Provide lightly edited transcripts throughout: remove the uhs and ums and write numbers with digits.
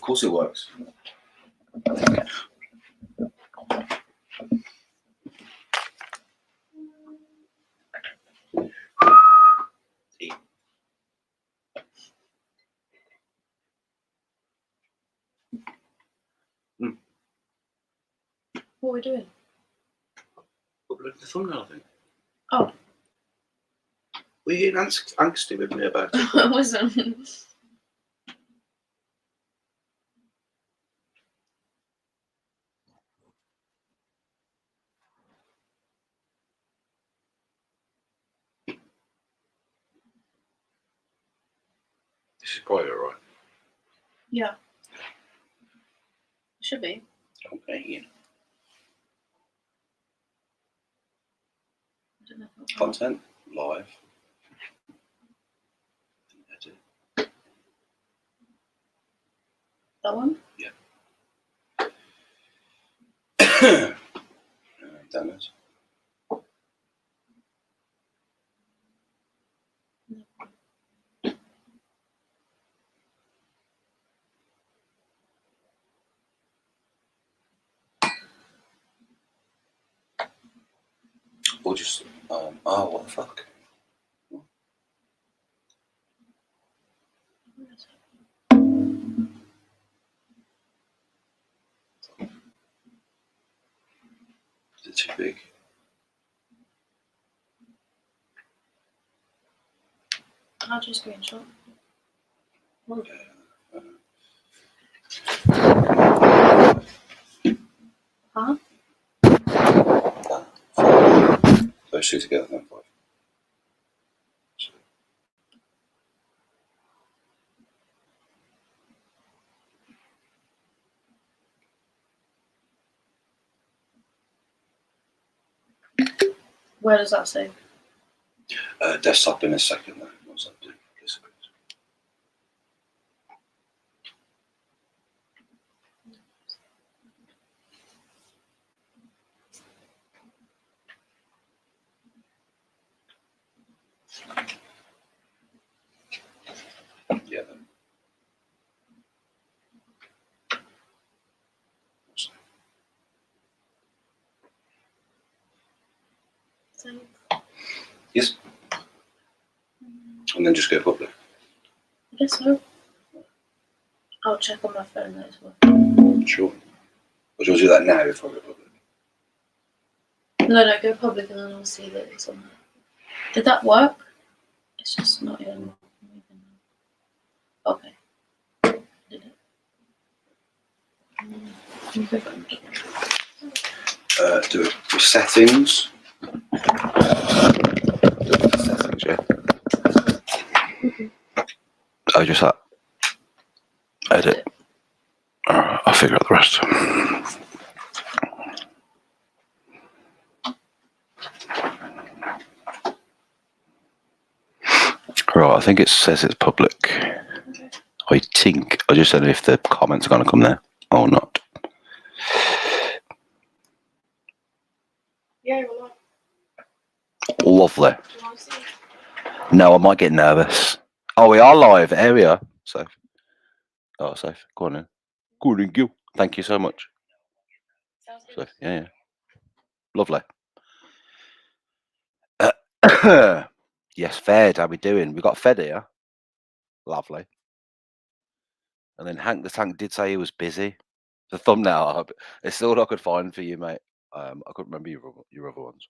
course it works. What are we doing? Upload the thumbnail thing. Oh. Were you getting angsty with me about it? I wasn't. This is probably alright. Yeah. Should be. Okay. I don't know if Content live. Edit. that one? Yeah. Demos. Or just oh, what the fuck? Is it too big? I'll just screenshot. Huh? Those two together, then 5. Where does that say? Desktop in a second, though. What's that do? Yeah, then. Save. Yes. And then just go public. I guess so. I'll check on my phone though as well. Sure. Or do you want to do that now before I go public? No, go public and then I'll see that it's on there. Did that work? It's just not even moving. Okay. Did it? Do it with settings. Settings, yeah. Oh, just that. Edit. Alright, I'll figure out the rest. Right, I think it says it's public. Okay. I think. I just don't know if the comments are going to come there or not. Yeah, you're live. Lovely. Do you want to see? No, I might get nervous. Oh, we are live. Here we are. Safe. Oh, safe. Go on in. Go on in, Gil. Thank you so much. Sounds good. Safe. Yeah. Lovely. Yes, Fed. How we doing? We got Fed here. Lovely. And then Hank the Tank did say he was busy. The thumbnail. It's all I could find for you, mate. I couldn't remember your other ones.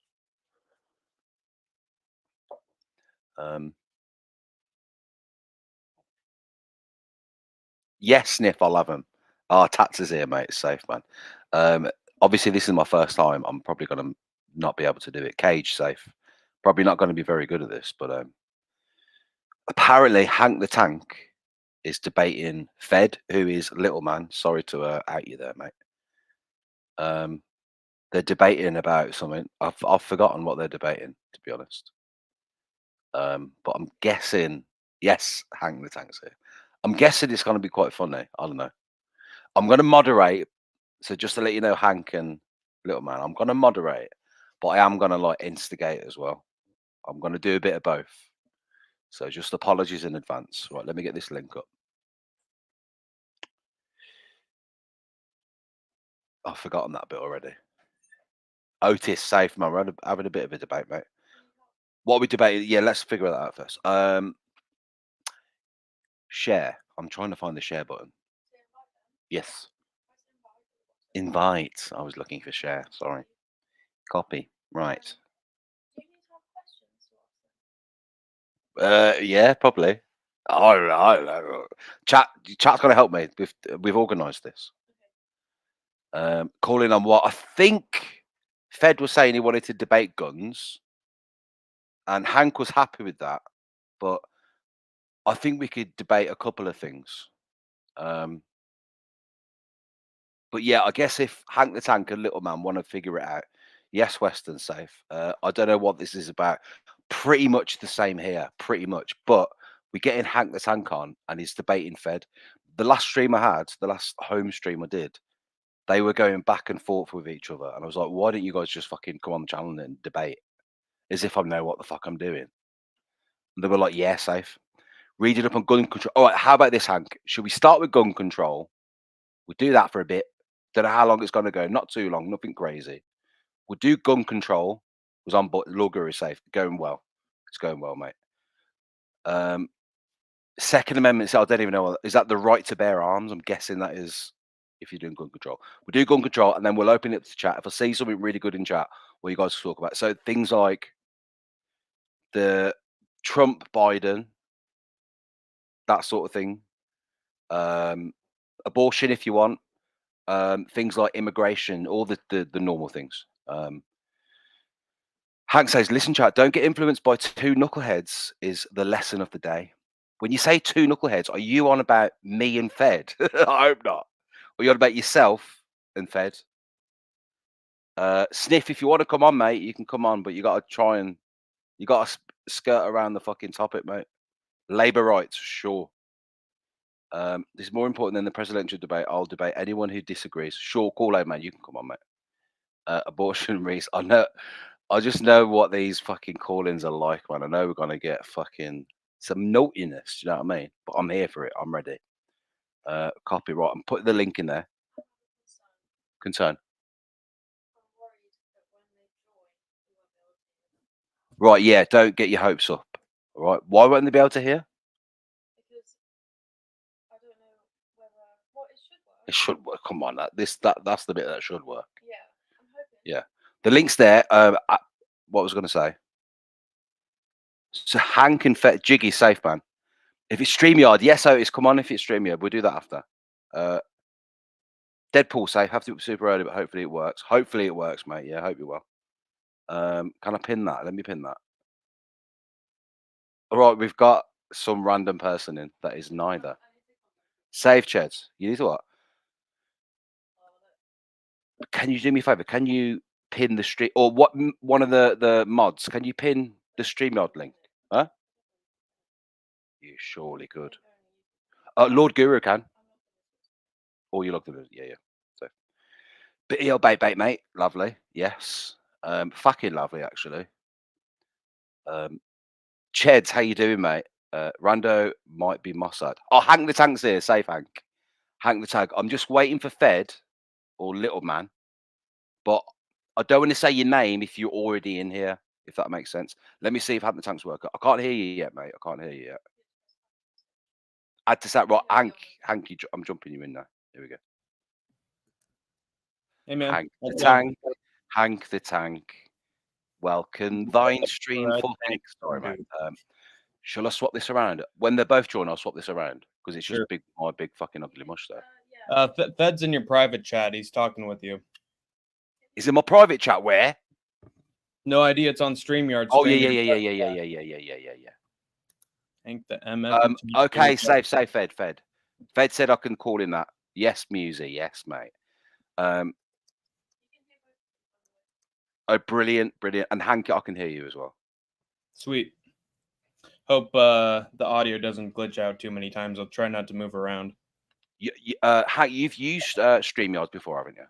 Yes, Sniff, I'll have them. Oh, Tats is here, mate. It's safe, man. Obviously, this is my first time. I'm probably going to not be able to do it. Cage safe. Probably not going to be very good at this, but apparently Hank the Tank is debating Fed, who is Little Man. Sorry to out you there, mate. They're debating about something. I've forgotten what they're debating, to be honest. But I'm guessing, yes, Hank the Tank's here. I'm guessing it's going to be quite funny. I don't know. I'm going to moderate. So just to let you know, Hank and Little Man, I'm going to moderate, but I am going to like instigate as well. I'm going to do a bit of both. So just apologies in advance. Right, let me get this link up. I've forgotten that bit already. Otis, safe, man. We're having a bit of a debate, mate. What are we debating? Yeah, let's figure that out first. Share. I'm trying to find the share button. Yes. Invite. I was looking for share. Sorry. Copy. Right. Yeah, probably. I don't know. Chat's gonna help me. We've organised this. Calling on what I think Fed was saying he wanted to debate guns, and Hank was happy with that, but I think we could debate a couple of things. But yeah, I guess if Hank the Tank and Little Man want to figure it out, yes, Western safe. I don't know what this is about. Pretty much the same here, pretty much. But we're getting Hank the Tank on, and he's debating Fed. The last stream I had, the last home stream I did, they were going back and forth with each other, and I was like, why don't you guys just fucking come on the channel and debate, as if I know what the fuck I'm doing? And they were like, yeah, safe. Read it up on gun control. All right, how about this, Hank? Should we start with gun control? We'll do that for a bit. Don't know how long it's going to go. Not too long. Nothing crazy. We'll do gun control. Was on board. Law Guru is safe. Going well. It's going well, mate. Second Amendment. So I don't even know. Is that the right to bear arms? I'm guessing that is if you're doing gun control. We'll do gun control, and then we'll open it to chat. If I see something really good in chat, what you guys talk about. So things like the Trump Biden, that sort of thing. Abortion, if you want. Things like immigration, all the normal things. Hank says, listen, chat, don't get influenced by two knuckleheads is the lesson of the day. When you say two knuckleheads, are you on about me and Fed? I hope not. Or you're on about yourself and Fed? Sniff, if you want to come on, mate, you can come on, but you got to try and you got to skirt around the fucking topic, mate. Labour rights, sure. This is more important than the presidential debate. I'll debate anyone who disagrees. Sure, call out, man. You can come on, mate. Abortion Reese. I just know what these fucking call-ins are like, man. I know we're gonna get fucking some naughtiness. You know what I mean? But I'm here for it. I'm ready. Copyright. I'm putting the link in there. Concern. Right. Yeah. Don't get your hopes up. All right. Why won't they be able to hear? It should work. Come on, that's the bit that should work. Yeah, I'm hoping. Yeah, the link's there. What was I going to say? So Hank and Jiggy safe, man. If it's StreamYard, yes, Otis, come on. If it's StreamYard, we'll do that after. Deadpool safe. Have to be super early, but hopefully it works. Hopefully it works, mate. Yeah, hope you will. Can I pin that? Let me pin that. All right, we've got some random person in that is neither. Save Cheds. You need to what? Can you do me a favor? Can you pin the stream or what? One of the mods? Can you pin the StreamYard link? Huh? You surely could. Lord Guru can. Or you looked at it. Yeah. So, bitty old bait, mate. Lovely. Yes. Fucking lovely, actually. Cheds, how you doing, mate? Rando might be Mossad. Oh, Hank the Tank's here. Safe, Hank. Hank the Tank. I'm just waiting for Fed or Little Man. But I don't want to say your name if you're already in here, if that makes sense. Let me see if Hank the Tank's working. I can't hear you yet, mate. I can't hear you yet. Add to that, right? Hank, I'm jumping you in there. Here we go. Hey, man. Hank the Tank. Hank the Tank. Welcome thine stream for thanks. Sorry, mate. Shall I swap this around? When they're both joined, I'll swap this around because it's just my big fucking ugly mush there. Fed's in your private chat. He's talking with you. Is it my private chat? Where? No idea. It's on StreamYard. Oh yeah. Hank the MF. Okay, safe, Fed. Fed said I can call in that. Yes, Musey. Yes, mate. Oh, brilliant. And Hank, I can hear you as well. Sweet. Hope the audio doesn't glitch out too many times. I'll try not to move around. Hank, you've used StreamYard before, haven't you?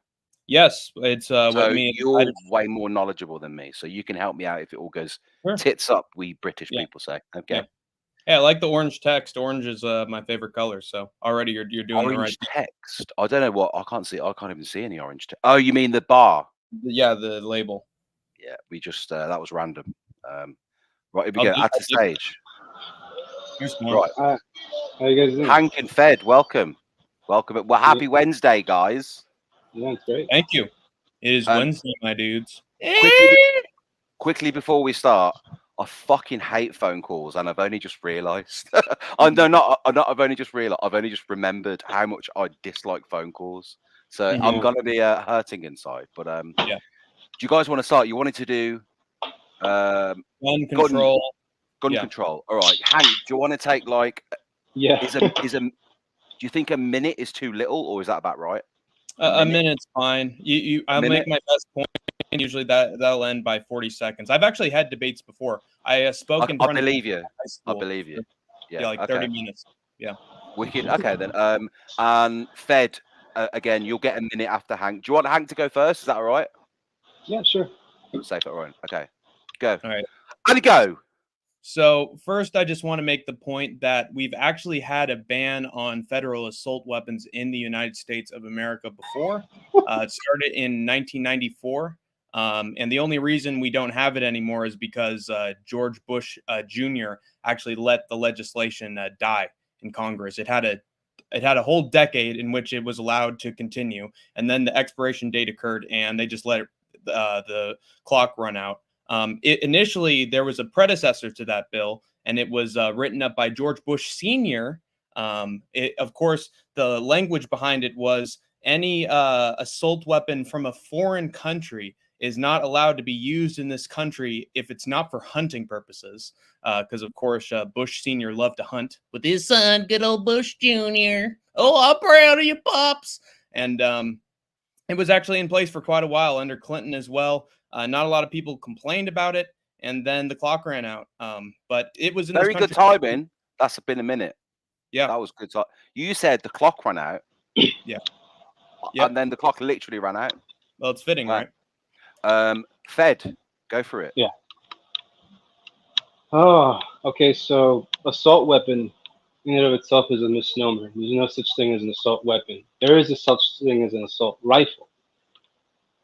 Yes, it's so you're way more knowledgeable than me, so you can help me out if it all goes tits up. We British people say, okay. Yeah. Hey, I like the orange text. Orange is my favorite color. So already you're doing the right. Orange text. I don't know what. I can't see. I can't even see any orange text. Oh, you mean the bar? Yeah, the label. Yeah, we just that was random. Right, here we I'll go. do- Add I'll to do- stage. Here's one. Right, How you guys doing? Hank and Fed, welcome. Welcome. Well, happy Wednesday, guys. Yeah, it's great. Thank you. It is Wednesday, my dudes. Quickly before we start, I fucking hate phone calls, and I've only just realised. I've only just realised. I've only just remembered how much I dislike phone calls. So I'm gonna be hurting inside. But Yeah. do you guys want to start? You wanted to do Gun control. Gun control. All right, Hank. Do you want to take like? Yeah. Do you think a minute is too little, or is that about right? A minute's fine. I'll make my best point. And usually that'll end by 40 seconds. I've actually had debates before. I spoke in front I of believe you. high school. I believe you. Yeah, like 30 minutes. Yeah. Wicked. Okay then. And Fed again. You'll get a minute after Hank. Do you want Hank to go first? Is that all right? Yeah, sure. Safe at Ryan. Okay. Go. All right. And go. So first, I just want to make the point that we've actually had a ban on federal assault weapons in the United States of America before. It started in 1994. And the only reason we don't have it anymore is because George Bush Jr. actually let the legislation die in Congress. It had a whole decade in which it was allowed to continue, and then the expiration date occurred, and they just let the clock run out. Initially, there was a predecessor to that bill, and it was written up by George Bush Sr. Of course, the language behind it was any assault weapon from a foreign country is not allowed to be used in this country if it's not for hunting purposes. Because, of course, Bush Sr. loved to hunt with his son, good old Bush Jr. Oh, I'm proud of you, Pops. And it was actually in place for quite a while under Clinton as well. Not a lot of people complained about it, and then the clock ran out. But it was in very good timing. That's been a minute. Yeah, that was good. You said the clock ran out. Yeah. And then the clock literally ran out. Well, it's fitting, right? Fed, go for it. Yeah. Oh, okay. So assault weapon in and of itself is a misnomer. There's no such thing as an assault weapon. There is a such thing as an assault rifle.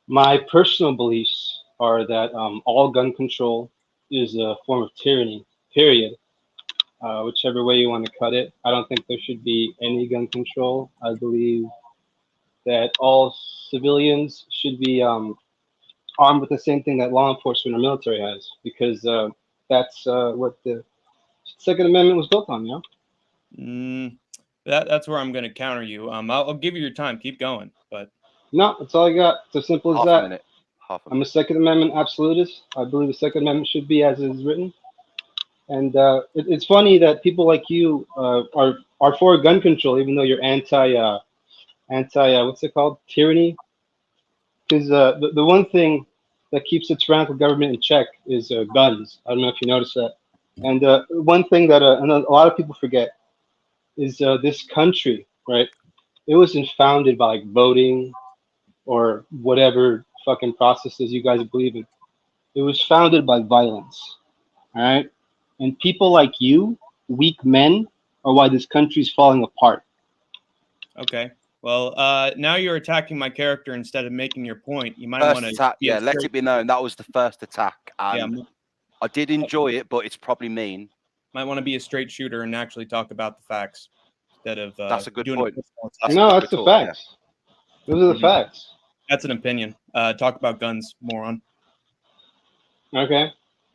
My personal beliefs are that all gun control is a form of tyranny, period. Whichever way you want to cut it. I don't think there should be any gun control. I believe that all civilians should be armed with the same thing that law enforcement or military has, because that's what the Second Amendment was built on, you know? That's where I'm going to counter you. I'll give you your time. Keep going, but no, that's all I got. It's as simple as that. A minute. I'm a Second Amendment absolutist. I believe the Second Amendment should be as it is written. And it's funny that people like you are for gun control, even though you're anti what's it called, tyranny. Because the one thing that keeps the tyrannical government in check is guns. I don't know if you noticed that. And one thing that a lot of people forget is this country, right? It wasn't founded by like voting or whatever fucking processes you guys believe in. It was founded by violence, all right? And people like you, weak men, are why this country's falling apart. Okay. Well, now you're attacking my character instead of making your point. You might want to. Yeah, let it be known that was the first attack, and I did enjoy it, but it's probably mean. Might want to be a straight shooter and actually talk about the facts instead of. That's a good point. That's the facts. Yeah. Those are the facts. That's an opinion. Talk about guns, moron. Okay.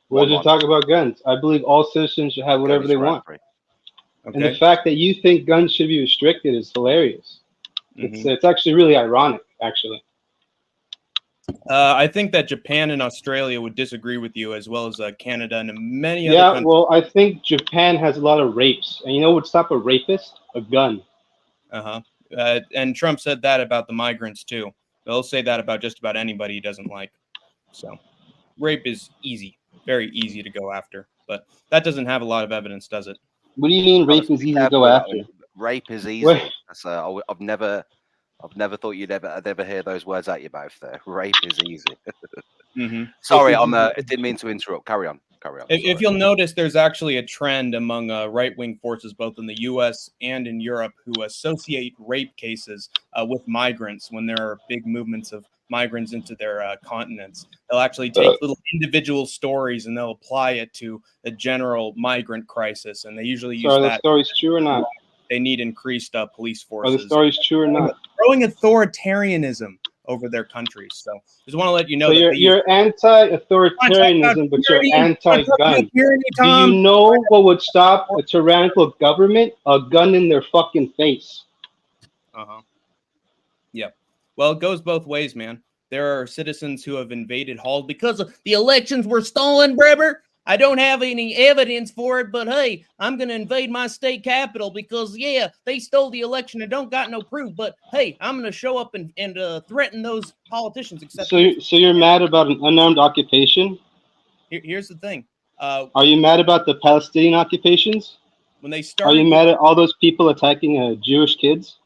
What did you talk about guns? I believe all citizens should have whatever they want. Okay. And the fact that you think guns should be restricted is hilarious. It's actually really ironic, actually. I think that Japan and Australia would disagree with you, as well as Canada and many other countries. Yeah, well, I think Japan has a lot of rapes. And you know what would stop a rapist? A gun. And Trump said that about the migrants, too. They'll say that about just about anybody he doesn't like. So rape is easy. Very easy to go after. But that doesn't have a lot of evidence, does it? What do you mean rape is easy to go after? Rape is easy. I've never thought you'd ever hear those words out your mouth there. Rape is easy. Sorry, I didn't mean to interrupt. Carry on. Carry on. If you'll notice, there's actually a trend among right-wing forces, both in the U.S. and in Europe, who associate rape cases with migrants when there are big movements of migrants into their continents. They'll actually take little individual stories and they'll apply it to a general migrant crisis, and they usually use So are that. the stories true or not? They need increased police Are forces. the stories true or not? Growing authoritarianism over their countries. So just want to let you know So that you're anti-authoritarianism, but you're anti-gun. Do you know what would stop a tyrannical government? A gun in their fucking face. Uh-huh. Yep. Well, it goes both ways, man. There are citizens who have invaded halls because the elections were stolen, brother. I don't have any evidence for it, but hey, I'm going to invade my state capital because, yeah, they stole the election and don't got no proof. But hey, I'm going to show up and threaten those politicians. So you're mad about an unarmed occupation? Here's the thing. Are you mad about the Palestinian occupations? When they start, are you mad at all those people attacking Jewish kids?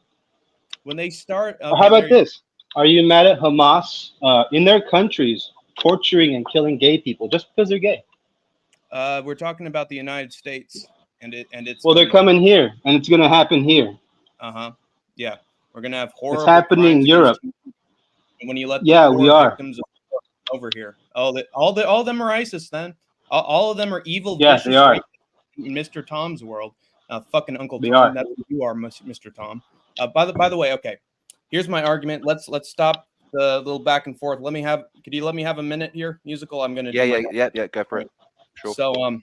When they start, or how about this? Are you mad at Hamas in their countries torturing and killing gay people just because they're gay? We're talking about the United States, and it's. Well, they're coming here, and it's going to happen here. Yeah, we're going to have horrible. It's happening in Europe. When you let we are victims over here, all of them are ISIS. Then all of them are evil. Yeah, they are. Mr. Tom's world, fucking Uncle they Tom. Are. That's what you are, Mr. Tom. By the way, okay. Here's my argument. Let's stop the little back and forth. Could you let me have a minute here, musical? I'm gonna. Yeah. Go for it. Sure. So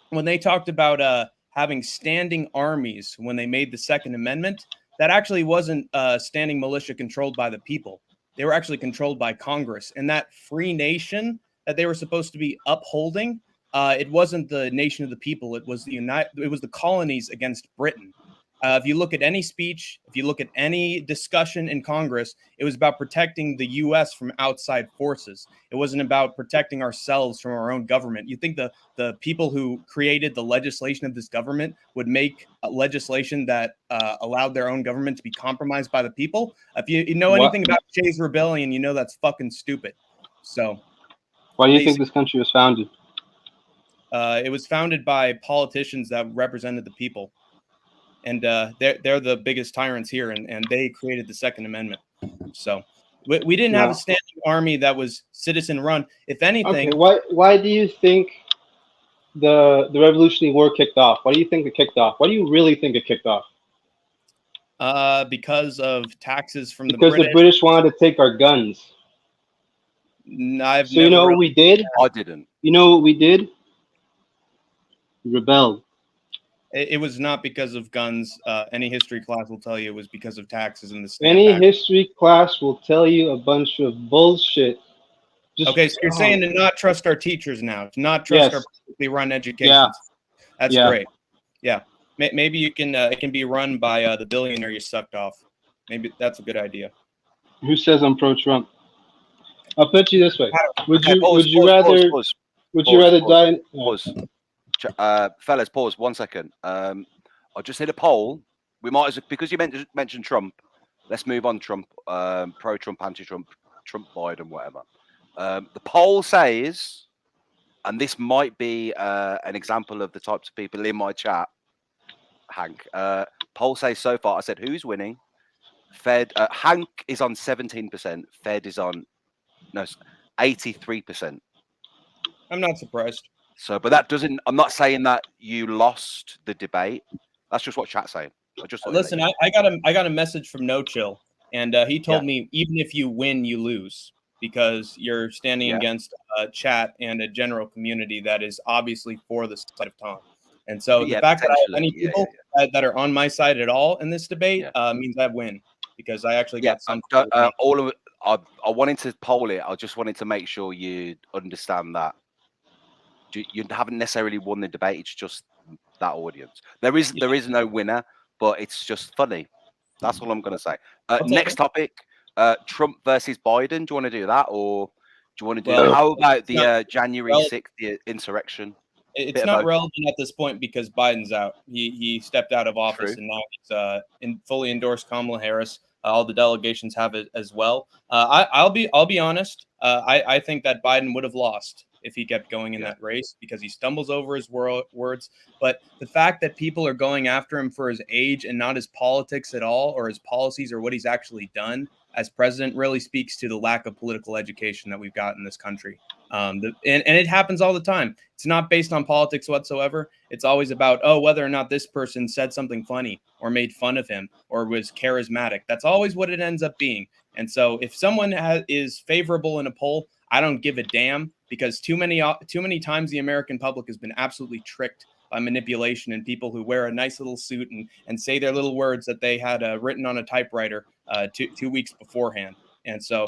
when they talked about having standing armies when they made the Second Amendment, that actually wasn't standing militia controlled by the people. They were actually controlled by Congress, and that free nation that they were supposed to be upholding, it wasn't the nation of the people. It was the colonies against Britain. If you look at any speech, if you look at any discussion in Congress, it was about protecting the U.S. from outside forces. It wasn't about protecting ourselves from our own government. You think the people who created the legislation of this government would make legislation that allowed their own government to be compromised by the people? If you know anything about Shays' Rebellion, you know that's fucking stupid. So, why do you think this country was founded? It was founded by politicians that represented the people. And they're the biggest tyrants here, and they created the Second Amendment. So we didn't have a standing army that was citizen run. If anything, why do you think the Revolutionary War kicked off? Why do you think it kicked off? Why do you really think it kicked off? Because of taxes from the British wanted to take our guns. You know what we did? I didn't. You know what we did? We rebelled. It was not because of guns. Any history class will tell you it was because of taxes in the state. Any history class will tell you a bunch of bullshit. Okay, so you're saying to not trust our teachers now, to not trust our publicly run education. Yeah. That's great. Yeah, maybe you can. It can be run by the billionaire you sucked off. Maybe that's a good idea. Who says I'm pro-Trump? I'll put you this way: Would you rather die? Fellas, pause 1 second. I just hit a poll. We might as because you mentioned Trump. Let's move on. Trump, pro-Trump, anti-Trump, Trump, Biden, whatever. The poll says, and this might be an example of the types of people in my chat. Hank, poll says so far. I said who's winning. Fed. Hank is on 17%. Fed is on 83%. I'm not surprised. So, but that doesn't. I'm not saying that you lost the debate. That's just what chat's saying. Listen. I got a message from No Chill, and he told me even if you win, you lose because you're standing against chat and a general community that is obviously for the side of Tom. And so the fact that I have any people that are on my side at all in this debate means I win because I actually got some. All of it. I wanted to poll it. I just wanted to make sure you understand that. You haven't necessarily won the debate. It's just that audience. There is no winner, but it's just funny. That's all I'm going to say. Next topic: Trump versus Biden. Do you want to do that, or do you want to do? How about the January 6th insurrection? It's not relevant at this point because Biden's out. He stepped out of office, and now he's fully endorsed Kamala Harris. All the delegations have it as well. I'll be honest. I think that Biden would have lost if he kept going in that race because he stumbles over his words. But the fact that people are going after him for his age and not his politics at all, or his policies, or what he's actually done as president, really speaks to the lack of political education that we've got in this country. And it happens all the time. It's not based on politics whatsoever. It's always about, whether or not this person said something funny or made fun of him or was charismatic. That's always what it ends up being. And so if someone is favorable in a poll, I don't give a damn, because too many times the American public has been absolutely tricked by manipulation and people who wear a nice little suit and say their little words that they had written on a typewriter 2 weeks beforehand. And so,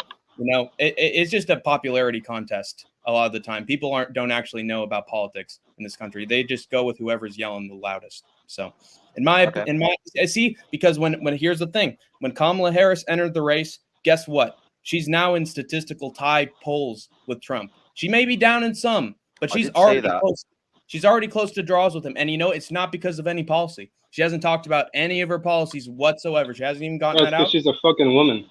it's just a popularity contest a lot of the time. People don't actually know about politics in this country. They just go with whoever's yelling the loudest. So because when here's the thing, when Kamala Harris entered the race, guess what? She's now in statistical tie polls with Trump. She may be down in some, but she's already close. She's already close to draws with him. And it's not because of any policy. She hasn't talked about any of her policies whatsoever. She hasn't even gotten that out. She's a fucking woman.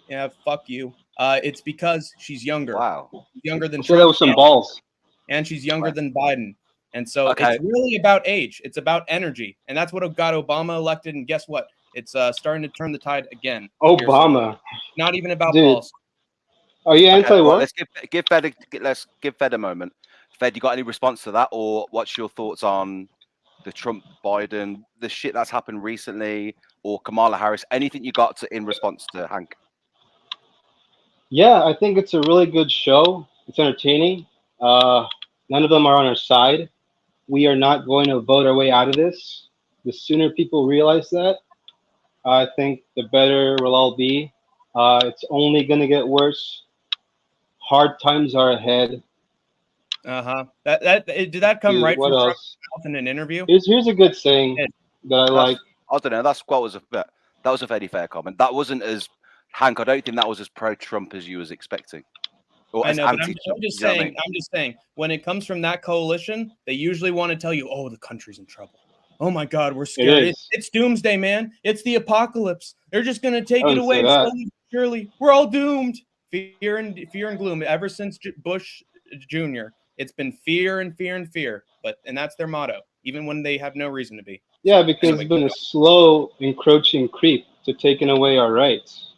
Yeah, fuck you. It's because she's younger. Wow. Younger than Trump. That was some balls. And she's younger than Biden. And so it's really about age. It's about energy. And that's what got Obama elected. And guess what? It's starting to turn the tide again. Obama. Not even about policy. Are you anti-war? Let's give Fed a moment. Fed, you got any response to that, or what's your thoughts on the Trump Biden, the shit that's happened recently, or Kamala Harris? Anything you got in response to Hank? Yeah, I think it's a really good show. It's entertaining. None of them are on our side. We are not going to vote our way out of this. The sooner people realize that, I think the better we'll all be. It's only going to get worse. Hard times are ahead. Did that come right from Trump in an interview? Here's a good saying that I like. I don't know. That was a very fair comment. That wasn't as Hank. I don't think that was as pro-Trump as you was expecting. Or I know, but I'm just saying. I'm just saying. When it comes from that coalition, they usually want to tell you, "Oh, the country's in trouble. Oh my God, we're scared. It's doomsday, man. It's the apocalypse. They're just gonna take it away slowly, surely. We're all doomed." Fear and gloom. Ever since Bush Jr., it's been fear and fear and fear. And that's their motto, even when they have no reason to be. Yeah, because it's been a slow encroaching creep to taking away our rights.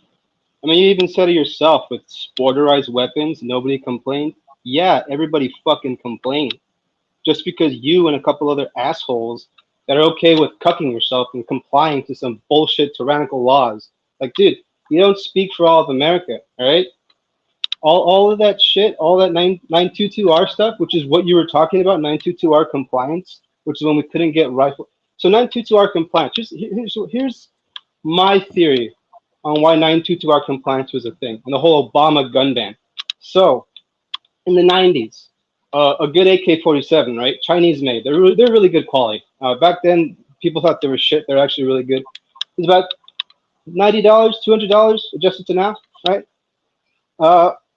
I mean, you even said it yourself with motorized weapons. Nobody complained. Yeah, everybody fucking complained. Just because you and a couple other assholes that are okay with cucking yourself and complying to some bullshit tyrannical laws. Like, dude, you don't speak for all of America, all right? All of that shit, all that 922R stuff, which is what you were talking about, 922R compliance, which is when we couldn't get rifle. So 922R compliance. Here's my theory on why 922R compliance was a thing, and the whole Obama gun ban. So, in the 90s, a good AK-47, right? Chinese made. They're really good quality. Back then, people thought they were shit. They're actually really good. It's about $90, $200 adjusted to now, right?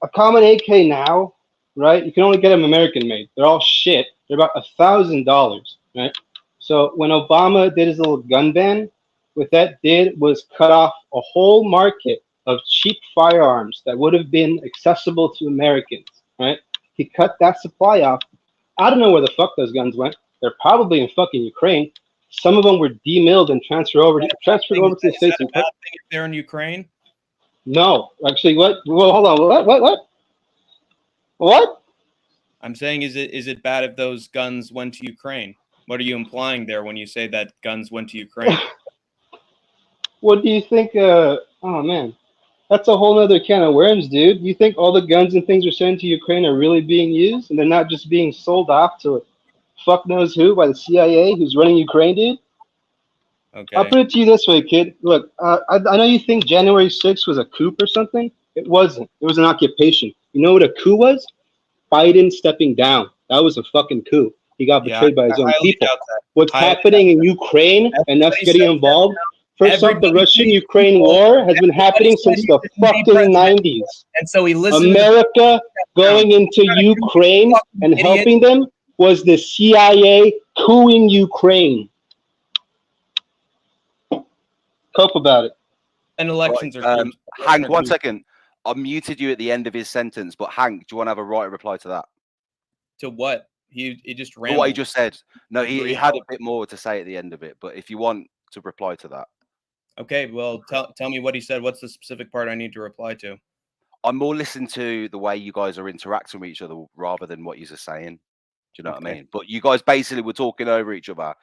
A common AK now, right? You can only get them American made. They're all shit. They're about $1,000, right? So when Obama did his little gun ban, what that did was cut off a whole market of cheap firearms that would have been accessible to Americans, right? He cut that supply off. I don't know where the fuck those guns went. They're probably in fucking Ukraine. Some of them were demilled and transferred over to the States. Is that a bad thing if they're in Ukraine? No, actually, what? Well, hold on. What? I'm saying, is it bad if those guns went to Ukraine? What are you implying there when you say that guns went to Ukraine? What do you think? Oh man, that's a whole other can of worms, dude. You think all the guns and things we're sending to Ukraine are really being used, and they're not just being sold off to fuck knows who by the CIA who's running Ukraine, dude? Okay. I'll put it to you this way, kid. Look, I know you think January 6th was a coup or something. It wasn't. It was an occupation. You know what a coup was? Biden stepping down. That was a fucking coup. He got betrayed by his own people. What's happening in Ukraine and us getting involved? First off, the Russian-Ukraine war has been happening since the fucking 90s. And so he listened. America going into Ukraine and helping them was the CIA coupping Ukraine. Cope about it. And elections are Hank, 1 second. I muted you at the end of his sentence, but Hank, do you want to have a right reply to that? To what? He just But ran. what he just said. No, he Agreed. had a bit more to say at the end of it. But if you want to reply to that, Okay, well, tell me what he said. What's the specific part I need to reply to? I'm more listening to the way you guys are interacting with each other rather than what you're saying. Do you know what I Okay. mean? But you guys basically were talking over each other.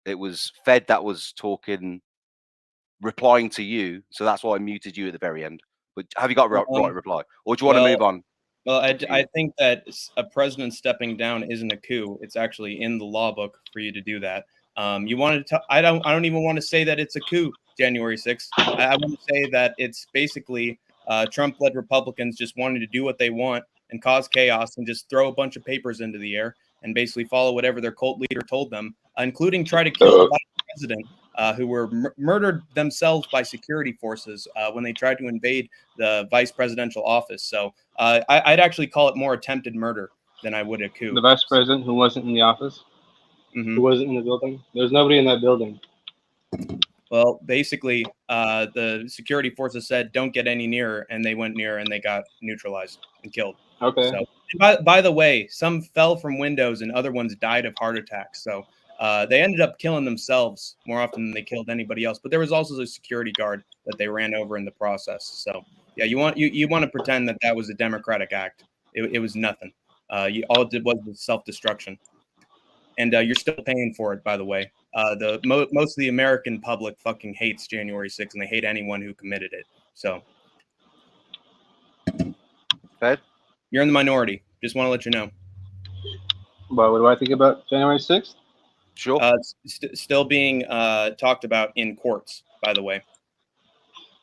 It was Fed that was talking, replying to you. So that's why I muted you at the very end. But have you got right reply? Or do you want to well, move on? Well, Up to you. I think that a president stepping down isn't a coup. It's actually in the law book for you to do that. You wanted to? I don't even want to say that it's a coup. January 6th. I want to say that it's basically Trump-led Republicans just wanting to do what they want and cause chaos and just throw a bunch of papers into the air and basically follow whatever their cult leader told them, including try to kill the vice president, who were murdered themselves by security forces when they tried to invade the vice presidential office. So I'd actually call it more attempted murder than I would a coup. The vice president who wasn't in the office, Mhm. who wasn't in the building. There's nobody in that building. Well, basically, the security forces said, "Don't get any nearer," and they went near and they got neutralized and killed. Okay. So, by the way, some fell from windows and other ones died of heart attacks. So they ended up killing themselves more often than they killed anybody else. But there was also a security guard that they ran over in the process. So yeah, you want to pretend that that was a democratic act. It was nothing. All it did was self-destruction, and you're still paying for it, by the way. Most of the American public fucking hates January 6th, and they hate anyone who committed it. So Fed? you're in the minority. Just want to let you know. Well, what do I think about January 6th? Sure. Still being talked about in courts, by the way.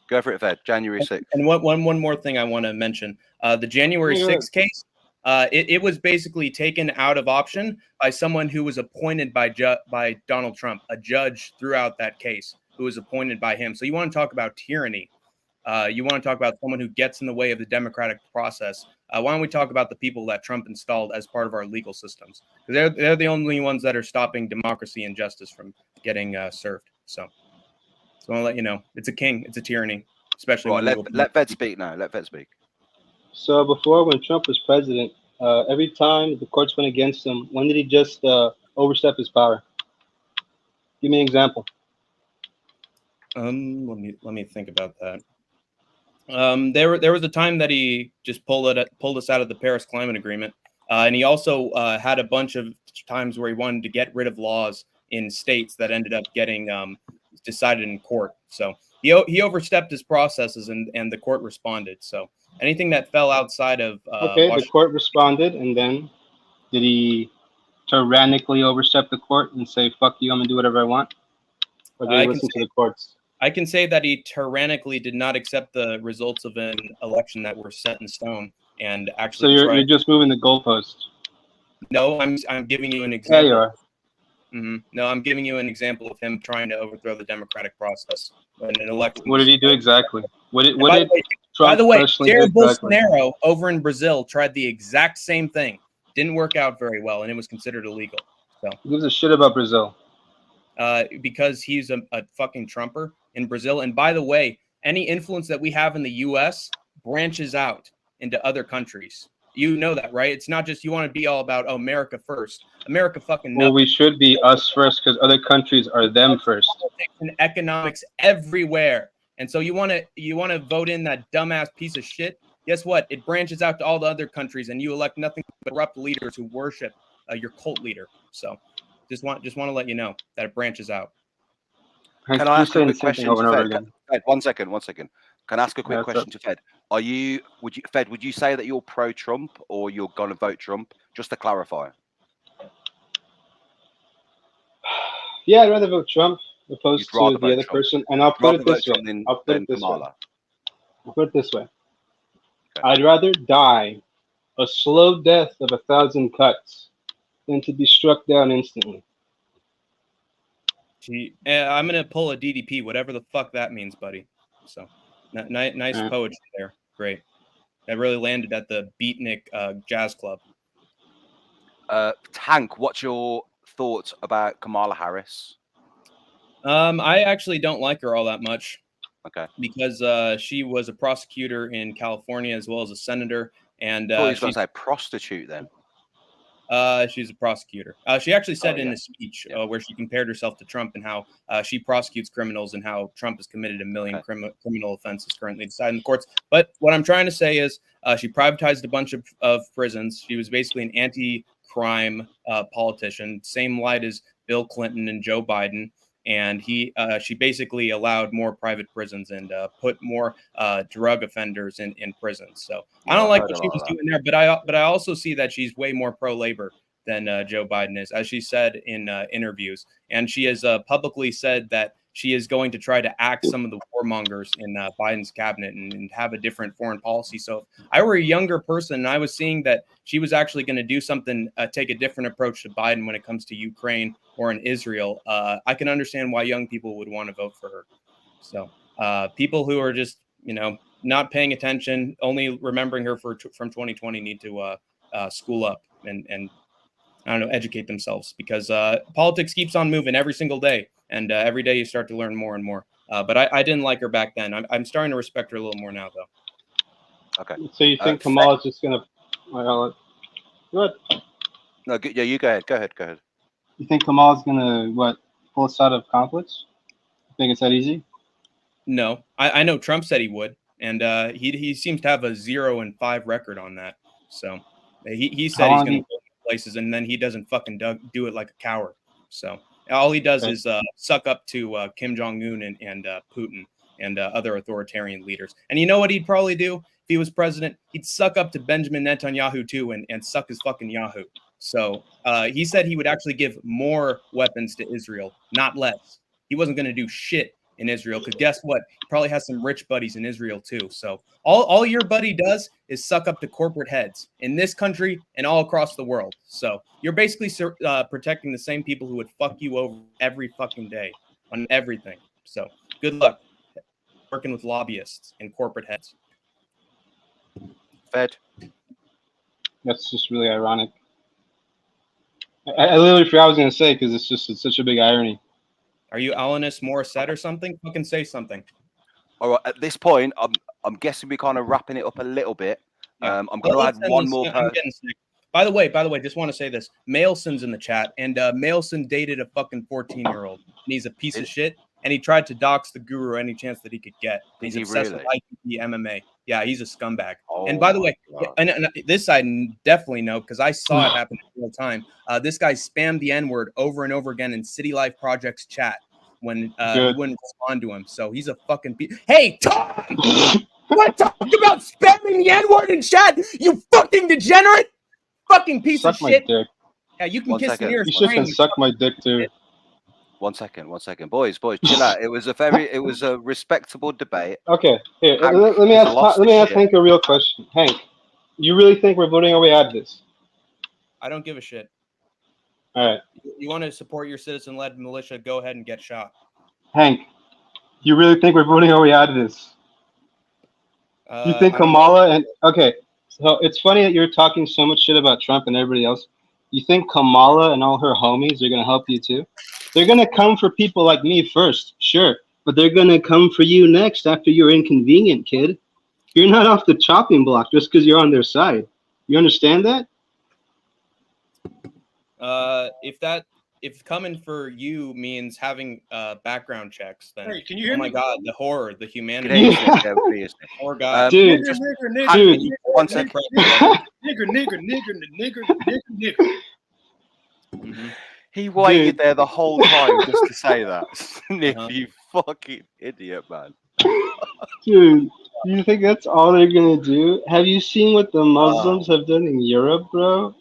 Go for it, Fed. January 6th. And one more thing I want to mention. The January 6th case, it was basically taken out of option by someone who was appointed by Donald Trump, a judge throughout that case who was appointed by him. So you want to talk about tyranny. You want to talk about someone who gets in the way of the democratic process. Why don't we talk about the people that Trump installed as part of our legal systems? Because they're the only ones that are stopping democracy and justice from getting served. So I want to let you know, it's a king, it's a tyranny, especially Right, when let Fed speak now. Let Fed speak. So before, when Trump was president, every time the courts went against him, when did he just overstep his power? Give me an example. Let me think about that. There was a time that he just pulled us out of the Paris Climate Agreement, and he also had a bunch of times where he wanted to get rid of laws in states that ended up getting decided in court. So he overstepped his processes, and the court responded. So anything that fell outside of Okay, the court responded, and then did he tyrannically overstep the court and say, "Fuck you, I'm gonna do whatever I want"? Or did he listen to the courts? I can say that he tyrannically did not accept the results of an election that were set in stone, and actually. So you're just moving the goalpost. No, I'm giving you an example. Yeah, you are. No, I'm giving you an example of him trying to overthrow the democratic process in an election. What did he do exactly? What did By the way, personally Jair do exactly? Bolsonaro over in Brazil tried the exact same thing. Didn't work out very well, and it was considered illegal. So Who gives a shit about Brazil? because he's a fucking Trumper in Brazil. And by the way, any influence that we have in the U.S. branches out into other countries. You know that, right? It's not just you want to be all about America first. America fucking nothing. Well, we should be us first because other countries are them first. Politics and economics everywhere. And so you want to vote in that dumbass piece of shit. Guess what? It branches out to all the other countries, and you elect nothing but corrupt leaders who worship your cult leader. So just want to let you know that it branches out. Can I ask a quick question to Fed? One second. Can I ask a quick question to Fed? Would you say that you're pro-Trump or you're going to vote Trump? Just to clarify. Yeah, I'd rather vote Trump opposed to the other person. And I'll put it this way. I'll put it this way. Okay. I'd rather die a slow death of 1,000 cuts than to be struck down instantly. I'm going to pull a DDP, whatever the fuck that means, buddy. So nice poetry there. Great. That really landed at the Beatnik Jazz Club. Tank, what's your thoughts about Kamala Harris? I actually don't like her all that much. Okay. Because she was a prosecutor in California as well as a senator. And I thought you was going to say prostitute then. She's a prosecutor. She actually said in yeah. a speech where she compared herself to Trump and how she prosecutes criminals and how Trump has committed 1 million criminal offenses currently decided in the courts. But what I'm trying to say is she privatized a bunch of prisons. She was basically an anti-crime politician, same light as Bill Clinton and Joe Biden. And she basically allowed more private prisons and put more drug offenders in prisons. So I don't like what she was doing there, but I also see that she's way more pro-labor than Joe Biden is, as she said in interviews. And she has publicly said that she is going to try to axe some of the warmongers in Biden's cabinet and have a different foreign policy. So if I were a younger person and I was seeing that she was actually going to do something, take a different approach to Biden when it comes to Ukraine or in Israel, I can understand why young people would want to vote for her. So people who are just, not paying attention, only remembering her from 2020 need to school up and I don't know, educate themselves, because politics keeps on moving every single day. And every day you start to learn more and more. But I didn't like her back then. I'm starting to respect her a little more now, though. Okay. So you think Kamala's just going to... Go ahead. No, yeah, you go ahead. Go ahead. You think Kamala's going to, pull us out of conflicts? You think it's that easy? No. I know Trump said he would. And he seems to have a 0-5 record on that. So he said he's going to go places, and then he doesn't fucking do it like a coward. So all he does is suck up to Kim Jong-un and Putin and other authoritarian leaders. And you know what he'd probably do if he was president? He'd suck up to Benjamin Netanyahu too and suck his fucking Yahoo. So he said he would actually give more weapons to Israel, not less. He wasn't going to do shit in Israel, because guess what? He probably has some rich buddies in Israel too. So all your buddy does is suck up to corporate heads in this country and all across the world. So you're basically protecting the same people who would fuck you over every fucking day on everything. So good luck working with lobbyists and corporate heads. Fed. That's just really ironic. I literally forgot what I was going to say, because it's such a big irony. Are you Alanis Morissette or something? Fucking say something. All right. At this point, I'm guessing we're kind of wrapping it up a little bit. Yeah. I'm going to add one more person. I'm getting sick. By the way, just want to say this. Mailson's in the chat, and Mailson dated a fucking 14-year-old, and he's a piece of shit. And he tried to dox the guru any chance that he could get. He's obsessed with ITP MMA. Yeah, he's a scumbag. Oh, and by the way, and this I definitely know, because I saw it happen in real time. This guy spammed the N-word over and over again in City Life Project's chat when he wouldn't respond to him. So he's a fucking Hey, Tom! You want to talk about spamming the N-word in chat? You fucking degenerate! Fucking piece of shit. Dick. Yeah, you can kiss the nearest You should suck my dick too. One second, boys, chill out. It was a respectable debate. Okay, here, let me ask Hank a real question. Hank, you really think we're voting our way out of this? I don't give a shit. All right. You want to support your citizen-led militia? Go ahead and get shot. Hank, you really think we're voting our way out of this? You think Kamala and okay? So it's funny that you're talking so much shit about Trump and everybody else. You think Kamala and all her homies are going to help you too? They're going to come for people like me first, sure. But they're going to come for you next after you're inconvenient, kid. You're not off the chopping block just because you're on their side. You understand that? If coming for you means having background checks, then hey, can you hear me? God, the horror, the humanity. Yeah. Poor God. Dude. Nigger. One second. Nigger. Mm-hmm. He waited there the whole time just to say that. Nick, you fucking idiot, man. Dude, you think that's all they're gonna do? Have you seen what the Muslims have done in Europe, bro?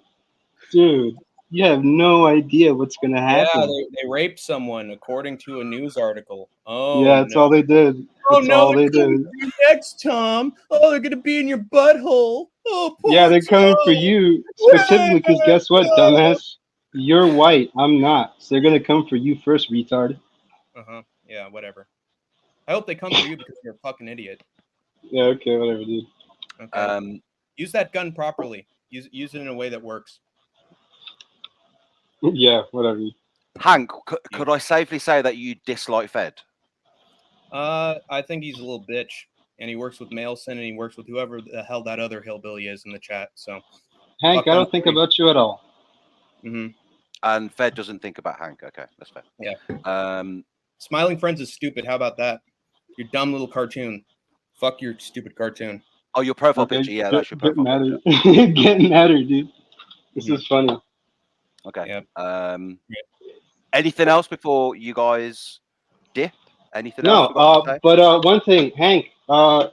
Dude, you have no idea what's gonna happen. Yeah, they raped someone, according to a news article. Oh, yeah, that's all they did. That's all they did. Next, Tom. Oh, they're gonna be in your butthole. Oh, poor Yeah, they're coming for Tom. you specifically because guess what, dumbass? You're white. I'm not. So they're gonna come for you first, retard. Yeah, whatever. I hope they come for you because you're a fucking idiot. Yeah. Okay. Whatever, dude. Okay. Use that gun properly. Use it in a way that works. Yeah. Whatever. Hank, could I safely say that you dislike Fed? I think he's a little bitch, and he works with Mailson, and he works with whoever the hell that other hillbilly is in the chat. So, Hank, I don't think about you at all. Mm-hmm. And Fed doesn't think about Hank. Okay, that's fair. Yeah. Smiling Friends is stupid. How about that? Your dumb little cartoon. Fuck your stupid cartoon. Oh, your profile Okay, picture. Yeah, that's your getting profile at picture. her. Getting at her, dude. This Mhm. is funny. Okay. Yeah. Anything else before you guys dip? Anything else No, we got to say? but one thing, Hank,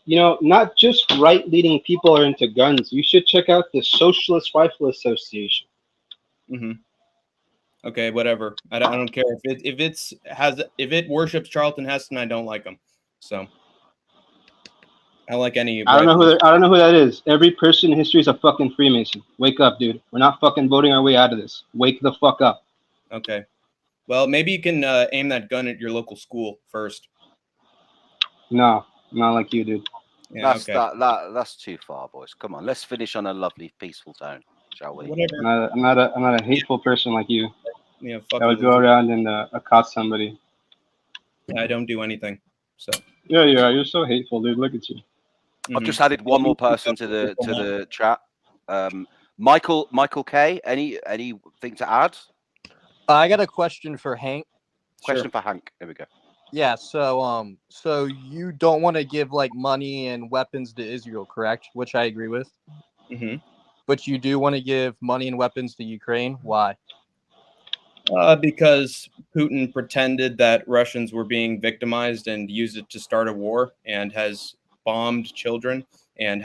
you know, not just right-leaning people are into guns. You should check out the Socialist Rifle Association. Mm-hmm. Okay, whatever. I don't care if it worships Charlton Heston. I don't like him. So I don't like any I don't know rifles. I don't know who that is. Every person in history is a fucking Freemason. Wake up, dude. We're not fucking voting our way out of this. Wake the fuck up. Okay. Well, maybe you can aim that gun at your local school first. No, not like you, dude. Yeah. That's Okay. that's too far, boys. Come on, let's finish on a lovely, peaceful tone, shall we? Whatever. I'm not a hateful person like you. Yeah. Fuck That you, would go loser. around and accost somebody. I don't do anything. So. Yeah, you're so hateful, dude. Look at you. I've just added one more person to the chat. Michael K. Anything to add? I got a question for Hank. Question for Hank. Here we go. Yeah, so you don't want to give like money and weapons to Israel, correct? Which I agree with. Mm-hmm. But you do want to give money and weapons to Ukraine. Why? Because Putin pretended that Russians were being victimized and used it to start a war, and has bombed children and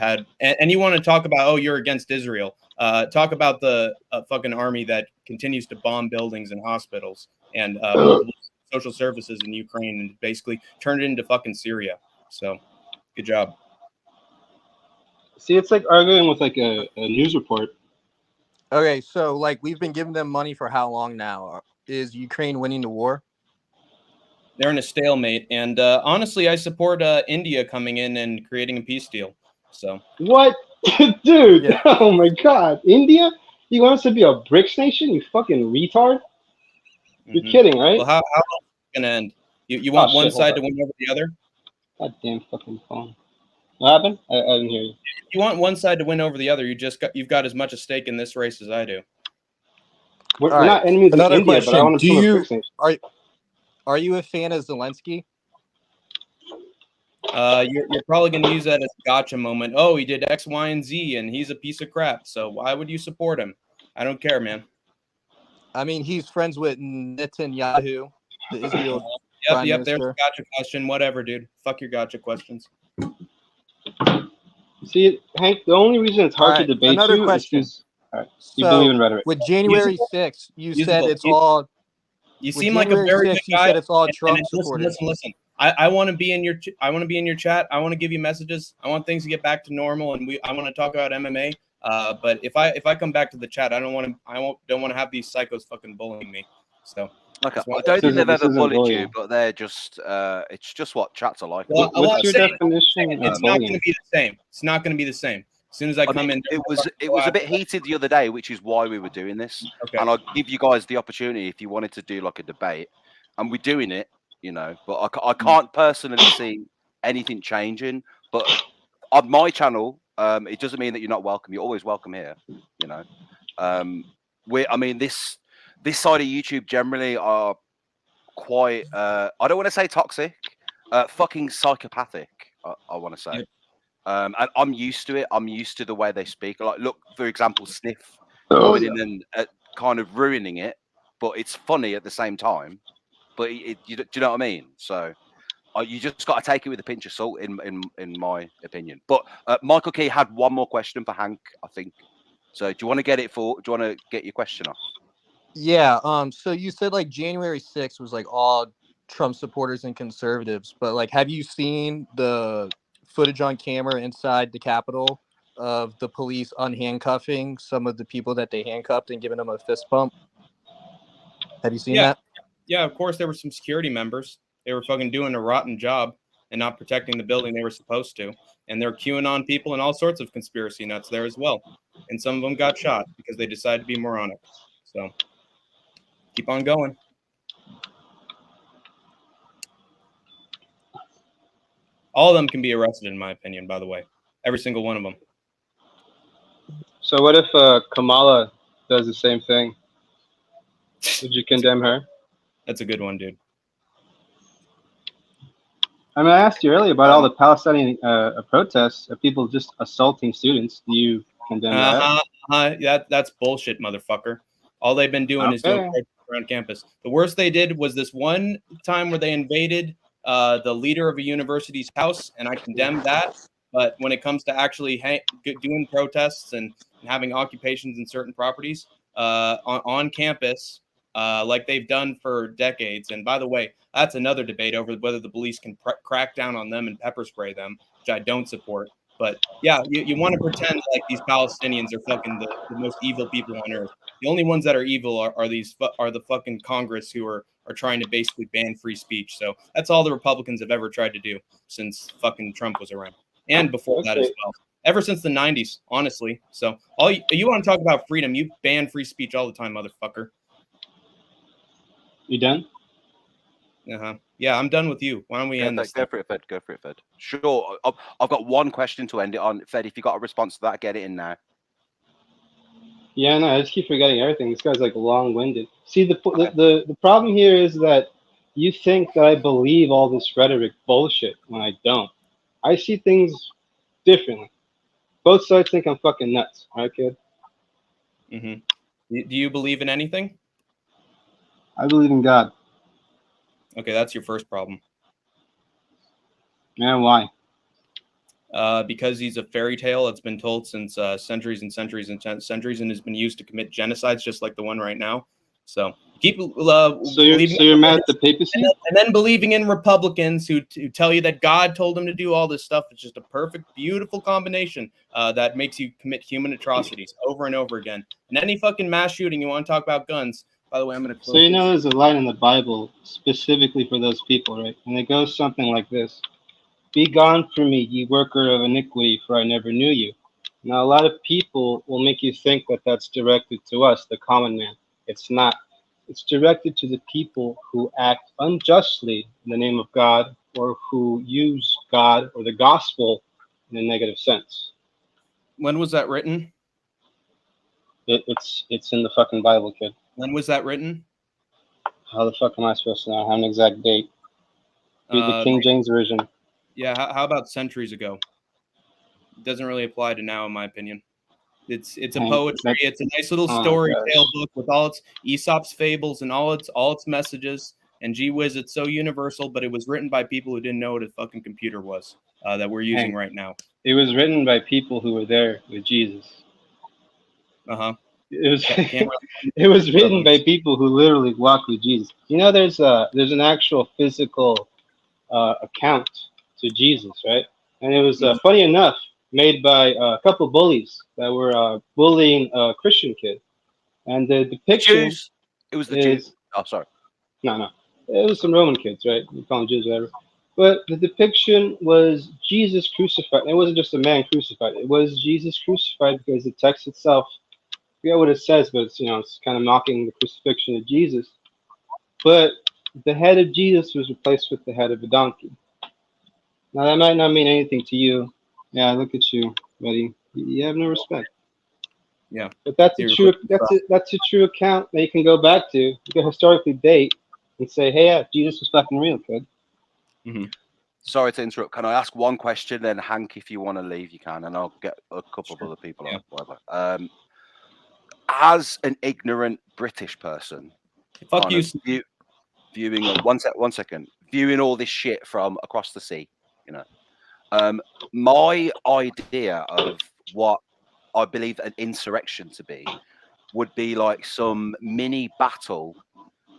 you want to talk about, oh, you're against Israel. Talk about the fucking army that continues to bomb buildings and hospitals and multiple social services in Ukraine and basically turned it into fucking Syria. So good job. See, it's like arguing with like a news report. Okay, so like we've been giving them money for how long now? Is Ukraine winning the war? They're in a stalemate, and honestly, I support India coming in and creating a peace deal. So What, dude? Yeah. Oh my God, India? You want us to be a BRICS nation? You fucking retard! You're kidding, right? Well, how long is it gonna end? You want one shit, hold side on. to win over the other? God damn fucking phone. What happened? I didn't hear you. If you want one side to win over the other, you've got as much a stake in this race as I do. We're All not enemies of Another India, but I question. want to Do become a you BRICS nation. are you a fan of Zelensky? You're probably going to use that as a gotcha moment. Oh, he did X, Y, and Z, and he's a piece of crap. So why would you support him? I don't care, man. I mean, he's friends with Netanyahu, the Israel Prime Yep. There's a Minister. gotcha question. Whatever, dude. Fuck your gotcha questions. See, Hank, the only reason it's hard to debate another you question. is because you believe in rhetoric. With January 6th, you said it's You- all. You With seem like a January very 6th, good you guy. said it's all and Trump listen, supporters. listen. I want to be in your chat. I want to give you messages. I want things to get back to normal, and I want to talk about MMA. But if I come back to the chat, don't want to have these psychos fucking bullying me. So Okay, that's why- I don't think they've This ever isn't bullied bullying. you, but they're just it's just what chats are like. Well, What's your saying- definition of it's not going bullying? to be the same. It's not going to be the same. As soon as I come in, it was a bit heated the other day, which is why we were doing this. Okay. And I'll give you guys the opportunity if you wanted to do like a debate, and we're doing it, you know. But I can't personally see anything changing. But on my channel, it doesn't mean that you're not welcome. You're always welcome here, you know. This side of YouTube generally are quite I don't want to say toxic, fucking psychopathic. I want to say. Yep. And I'm used to it. I'm used to the way they speak. Like, look, for example, Sniff Oh, coming in and kind of ruining it, but it's funny at the same time. But do you know what I mean? So you just got to take it with a pinch of salt, in my opinion. But Michael Key had one more question for Hank, I think. So do you want to get your question off? Yeah. So you said like January 6th was like all Trump supporters and conservatives, but like, have you seen the footage on camera inside the Capitol of the police unhandcuffing some of the people that they handcuffed and giving them a fist bump? Have you seen that? Yeah, of course there were some security members. They were fucking doing a rotten job and not protecting the building they were supposed to. And they're QAnon people and all sorts of conspiracy nuts there as well. And some of them got shot because they decided to be moronic. So keep on going. All of them can be arrested, in my opinion, by the way. Every single one of them. So what if Kamala does the same thing? Would you condemn her? That's a good one, dude. I mean, I asked you earlier about all the Palestinian protests of people just assaulting students. Do you condemn that? That's bullshit, motherfucker. All they've been doing is doing protests around campus. The worst they did was this one time where they invaded the leader of a university's house, and I condemned that. But when it comes to actually doing protests and having occupations in certain properties on campus, like they've done for decades. And by the way, that's another debate over whether the police can crack down on them and pepper spray them, which I don't support. But yeah, you want to pretend like these Palestinians are fucking the most evil people on earth. The only ones that are evil are the fucking Congress who are trying to basically ban free speech. So that's all the Republicans have ever tried to do since fucking Trump was around, and before that as well. Ever since the 90s, honestly. So all you want to talk about freedom, you ban free speech all the time, motherfucker. You done? Yeah, I'm done with you. Why don't we end this? Go for it, Fed. Go for it, Fed. Sure. I've got one question to end it on. Fed, if you got a response to that, get it in now. Yeah, no, I just keep forgetting everything. This guy's like long-winded. See, the problem here is that you think that I believe all this rhetoric bullshit when I don't. I see things differently. Both sides think I'm fucking nuts. All right, kid? Mm-hmm. Do you believe in anything? I believe in God. Okay, that's your first problem. Yeah, why? Because he's a fairy tale that's been told since centuries and centuries and centuries, and has been used to commit genocides, just like the one right now. So keep so you're mad at the papacy, and then believing in Republicans who tell you that God told them to do all this stuff. It's just a perfect, beautiful combination that makes you commit human atrocities over and over again. And any fucking mass shooting, you want to talk about guns? By the way, I'm going to. So you know, there's a line in the Bible specifically for those people, right? And it goes something like this: "Be gone from me, ye worker of iniquity, for I never knew you." Now, a lot of people will make you think that that's directed to us, the common man. It's not. It's directed to the people who act unjustly in the name of God, or who use God or the gospel in a negative sense. When was that written? It's in the fucking Bible, kid. When was that written? How the fuck am I supposed to know? I have an exact date. Read the King James Version. Yeah, how about centuries ago? It doesn't really apply to now, in my opinion. It's a poetry. It's a nice little story tale book with all its Aesop's fables and all its messages. And gee whiz, it's so universal. But it was written by people who didn't know what a fucking computer was that we're using right now. It was written by people who were there with Jesus. It was it was written by people who literally walked with Jesus. You know, there's an actual physical account to Jesus, right? And it was funny enough made by a couple bullies that were bullying a Christian kid. And the depiction it was the Jews. Oh, sorry. No, it was some Roman kids, right? We call them Jews, whatever. But the depiction was Jesus crucified. It wasn't just a man crucified. It was Jesus crucified because the text itself, I forget what it says, but it's kind of mocking the crucifixion of Jesus. But the head of Jesus was replaced with the head of a donkey. Now that might not mean anything to you. Yeah, look at you, buddy. You have no respect. Yeah. But that's a true account that you can go back to. You can historically date and say, hey, yeah, Jesus was fucking real, kid. Mm-hmm. Sorry to interrupt. Can I ask one question? Then Hank, if you want to leave, you can, and I'll get a couple of other people on. Whatever. As an ignorant British person, fuck you. Viewing one second, viewing all this shit from across the sea, my idea of what I believe an insurrection to be would be like some mini battle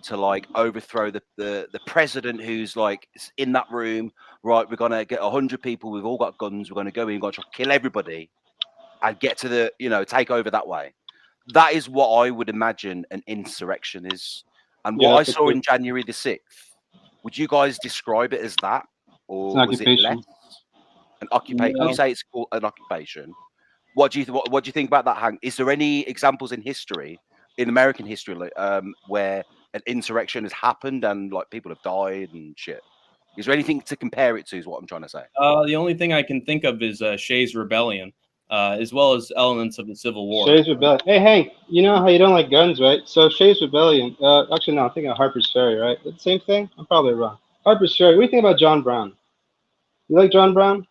to like overthrow the president who's like in that room. Right, we're gonna get 100 people. We've all got guns. We're gonna go in. We're gonna try to kill everybody and get to the take over that way. That is what I would imagine an insurrection is. And what I saw in January the 6th, would you guys describe it as that, or was it less? An occupation. You say it's called an occupation. What do you think about that, Hank? Is there any examples in history, in American history, where an insurrection has happened and like people have died and shit? Is there anything to compare it to? Is what I'm trying to say. The only thing I can think of is Shays Rebellion. as well as elements of the Civil War. Shays Rebellion. Hey, Hank, you know how you don't like guns, right? So Shays Rebellion. Actually, no, I'm thinking of Harper's Ferry, right? The same thing? I'm probably wrong. Harper's Ferry. What do you think about John Brown? You like John Brown?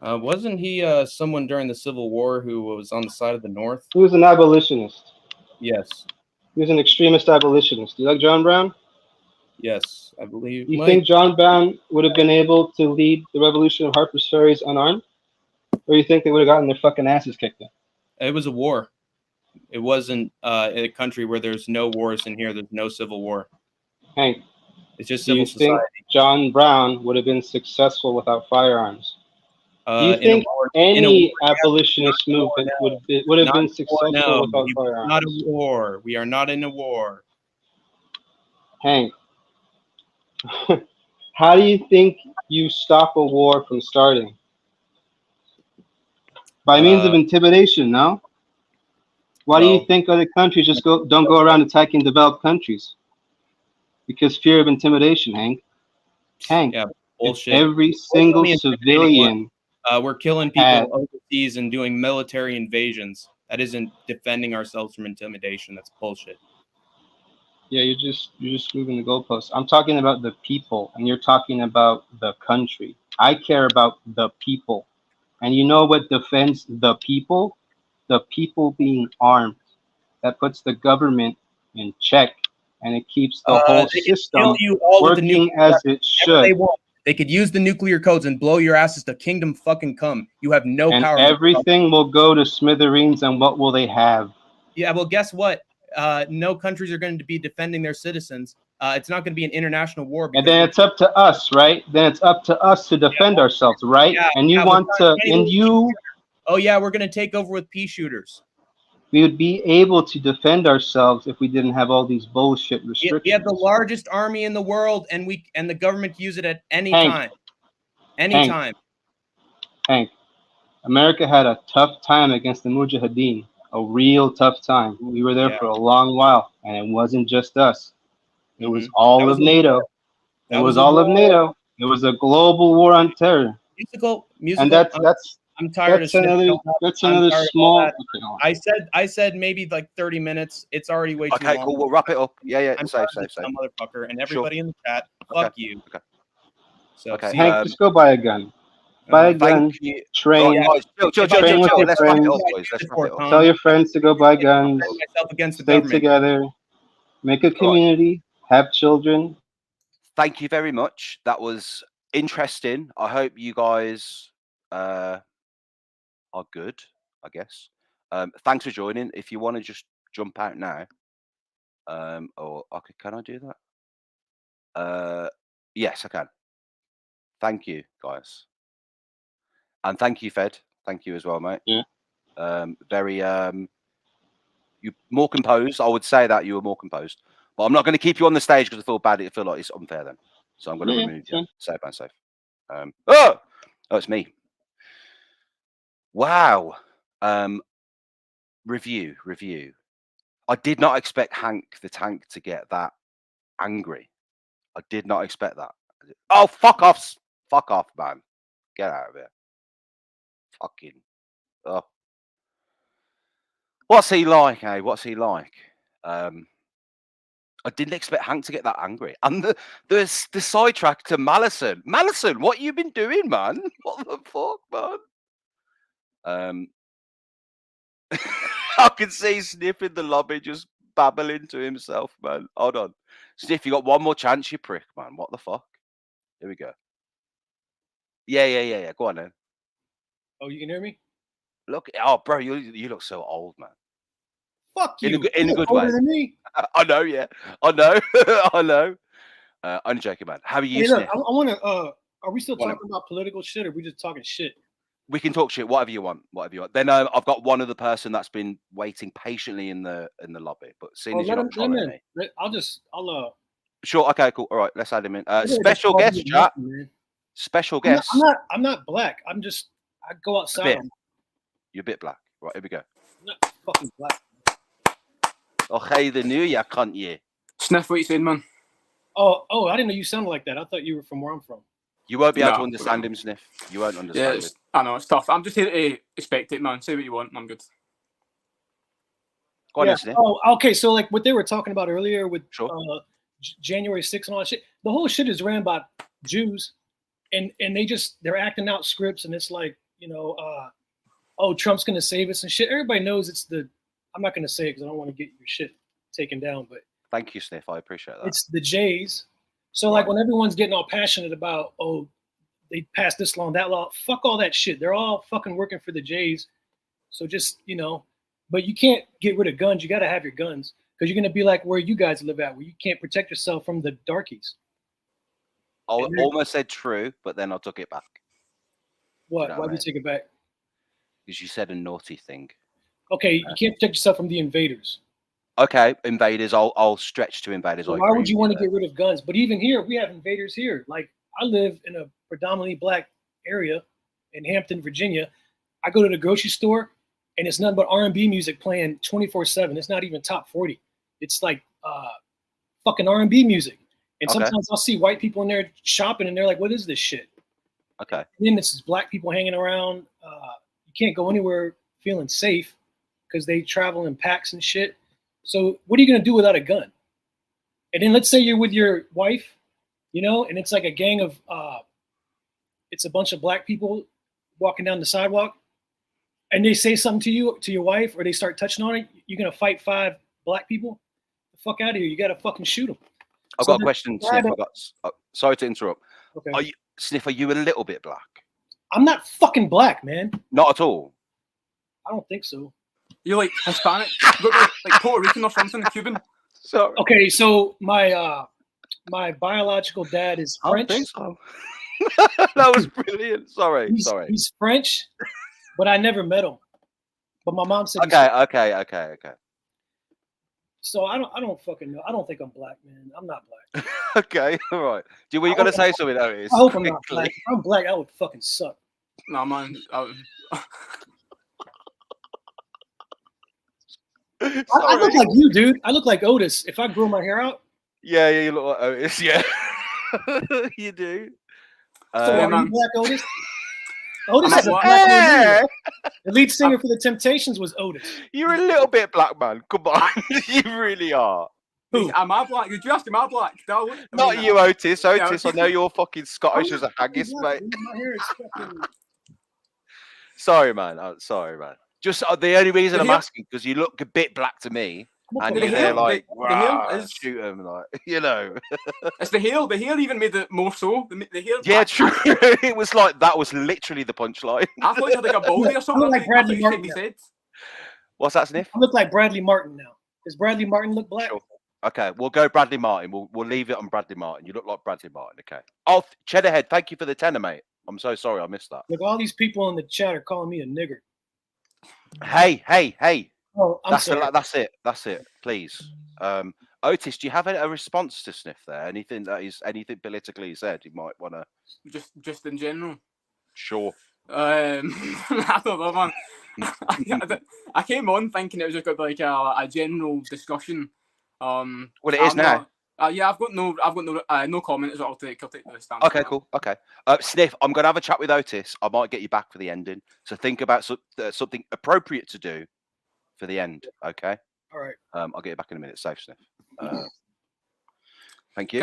Wasn't he someone during the Civil War who was on the side of the North? He was an abolitionist. Yes. He was an extremist abolitionist. Do you like John Brown? Yes, I believe. Do you think John Brown would have been able to lead the revolution of Harper's Ferry's unarmed? Or you think they would have gotten their fucking asses kicked in? It was a war. It wasn't a country where there's no wars in here. There's no Civil War. Hank, It's just do you civil think society. John Brown would have been successful without firearms? Do you In a think war- any yeah, abolitionist not a war, movement no. would have Not been a war, successful no. without Not firearms? a war. We are not in a war. Hank, how do you think you stop a war from starting? By means of intimidation, no? Why do you Well, think other countries just don't go around attacking developed countries? Because fear of intimidation, Hank. Hank, yeah, if bullshit. every single Only intimidating civilian We're killing had- people overseas and doing military invasions. That isn't defending ourselves from intimidation. That's bullshit. Yeah, you're just moving the goalposts. I'm talking about the people, and you're talking about the country. I care about the people, and you know what defends the people? The people being armed. That puts the government in check, and it keeps the whole They can system kill you all with the working nuclear as weapons it whenever they should. want. They could use the nuclear codes and blow your asses to kingdom fucking come. You have no And power. everything will go to smithereens, and what will they have? Yeah, well, guess what? No countries are going to be defending their citizens. It's not going to be an international war. And then it's up to us, right? Then it's up to us to defend ourselves, right? And you want to, and you, oh yeah, we're going to take over with pea shooters. we would be able to defend ourselves if we didn't have all these bullshit restrictions. We have the largest army in the world, and the government can use it at any Hank, time. Anytime. Hank, America had a tough time against the Mujahideen, a real tough time. We were there for a long while, and it wasn't just us. It was all of NATO. It was all of NATO. It was a global war on terror. Musical. And that's I'm tired that's of another small. Okay, I said maybe like 30 minutes. It's already way too long. Okay, cool. We'll wrap it up. Yeah. I'm Safe. motherfucker, and everybody in the chat. Fuck you. Okay. So, Okay. Hank, just go buy a gun. Buy a gun. Train. Right, guys, chill. Train with your Let's wrap it friends. up, boys. Let's wrap it up. Tell your friends to go buy guns. Stay the together. Make a community. Have children. Thank you very much. That was interesting. I hope you guys are good, I guess. Thanks for joining. If you want to just jump out now, or okay, can I do that? Yes, I can. Thank you, guys, and thank you, Fed. Thank you as well, mate. Yeah. Very you more composed. I would say that you were more composed, but I'm not going to keep you on the stage because I feel bad. I feel like it's unfair then, so I'm going to remove you. Safe and safe. Oh, it's me. Wow. Review. I did not expect Hank the Tank to get that angry. I did not expect that. Oh, fuck off, man. Get out of here. Fucking. Oh. What's he like, eh? What's he like? I didn't expect Hank to get that angry. And the sidetrack to Malison. Malison, what you been doing, man? What the fuck, man? I can see Sniff in the lobby just babbling to himself, man. Hold on. Sniff, you got one more chance, you prick, man. What the fuck? Here we go. Yeah. Go on then. Oh, you can hear me? Look, oh, bro, you look so old, man. Fuck you. In a good way. Older than me. I know, yeah. I know. I know. I'm joking, man. How are you, Hey, look, Sniff? I want to. Are we still talking about political shit, or are we just talking shit? We can talk shit, whatever you want. Then I've got one other person that's been waiting patiently in the lobby. But seeing as you're not trolling me, I'll sure. Okay, cool. All right, let's add him in. Special guest, chat. Special guest. I'm not black. I go outside. You're a bit black. Right, here we go. I'm not fucking black. Okay, the new year, can't you? Sniff, what you saying, man? Oh, I didn't know you sounded like that. I thought you were from where I'm from. You won't be able to No, understand him, Sniff. You won't Yeah, understand him. I know it's tough. I'm just here to respect it, man. Say what you want, and I'm good. Go on, Yeah. then, Sniff. Oh, okay. So like what they were talking about earlier with Sure. January 6th and all that shit, the whole shit is ran by Jews, and they're acting out scripts, and it's like, oh, Trump's gonna save us and shit. Everybody knows it's the. I'm not gonna say it because I don't want to get your shit taken down, but Thank you, Sniff. I appreciate that. it's the Jays. So like when everyone's getting all passionate about, oh, they passed this law and that law, fuck all that shit. They're all fucking working for the Jays. So just, but you can't get rid of guns. You got to have your guns because you're going to be like where you guys live at, where you can't protect yourself from the darkies. I almost said true, but then I took it back. What? You know Why what I do you mean? take it back? Because you said a naughty thing. Okay, you can't protect yourself from the invaders. Okay, invaders. I'll stretch to invaders. So I why agree would you with want to there. get rid of guns? But even here, we have invaders here. Like I live in a predominantly black area in Hampton, Virginia. I go to the grocery store and it's nothing but R&B music playing 24/7. It's not even top 40. It's like fucking R&B music. And Okay. sometimes I'll see white people in there shopping and they're like, what is this shit? Okay. And then it's black people hanging around. You can't go anywhere feeling safe because they travel in packs and shit. So what are you going to do without a gun? And then let's say you're with your wife, and it's like a gang of, it's a bunch of black people walking down the sidewalk and they say something to your wife, or they start touching on it. You're going to fight 5 black people? The fuck out of here. You got to fucking shoot them. I've got a question, Sniff. Sorry to interrupt. Okay. Sniff, are you a little bit black? I'm not fucking black, man. Not at all. I don't think so. You're like Hispanic, like Puerto Rican or something, Cuban. Sorry. Okay, so my biological dad is French. I think so. That was brilliant. Sorry. He's French, but I never met him. But my mom said. Okay. So I don't fucking know. I don't think I'm black, man. I'm not black. Okay, all right. Were you gonna say something, Otis? I hope I'm not black. If I'm black, I would fucking suck. No, man. I look like you, dude. I look like Otis. If I grow my hair out. Yeah, you look like Otis. Yeah, you do. So are you black, Otis? Otis is a black man. The lead singer for the Temptations was Otis. You're a little bit black, man. Come on, you really are. Who? Am I black? Did you ask him? Am I black? Not you, Otis. Yeah, Otis, I know you're fucking Scottish as a haggis, mate. My hair is fucking. Sorry, man. Sorry, man. Just the only reason I'm asking because you look a bit black to me, and you're there like, shoot him, like, It's the hair. The hair even made it more so. The hair. Yeah, true. It was like that was literally the punchline. I thought you had like a baldy or something. Like Bradley Martin. What's that, Sniff? I look like Bradley Martin now. Does Bradley Martin look black? Sure. Okay, we'll go Bradley Martin. We'll leave it on Bradley Martin. You look like Bradley Martin. Okay. Oh, Cheddarhead, thank you for the tenner, mate. I'm so sorry I missed that. Look, all these people in the chat are calling me a nigger. Hey. Oh, that's it. Please. Otis, do you have a response to Sniff there? Anything politically said you might want to? Just in general. Sure. I don't know, man. I came on thinking it was just got like a general discussion. Well, it is now. Yeah, I've got no comment. I'll take the stand. Okay, cool. Okay, Sniff, I'm gonna have a chat with Otis. I might get you back for the ending. So think about something appropriate to do for the end. Okay. All right. I'll get you back in a minute. Safe, Sniff. Thank you.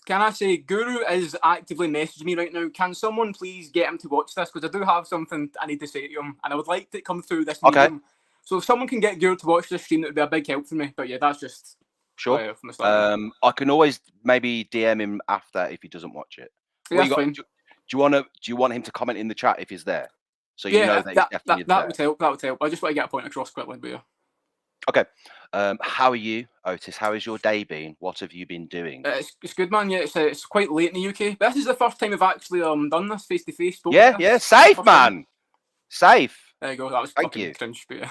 Can I say Guru is actively messaging me right now? Can someone please get him to watch this? Because I do have something I need to say to him, and I would like to come through this medium. Okay. So if someone can get Guru to watch this stream, it would be a big help for me. But yeah, that's just sure. I can always maybe DM him after if he doesn't watch it. Yeah, that's fine. Do you want him to comment in the chat if he's there? So you know that he's definitely that would help. That would help. I just want to get a point across quickly, but yeah. Okay. How are you, Otis? How has your day been? What have you been doing? It's good, man. Yeah, it's quite late in the UK. But this is the first time I've actually done this face to face. Yeah, safe, man. Safe. There you go. That was Thank you. Cringe, but yeah.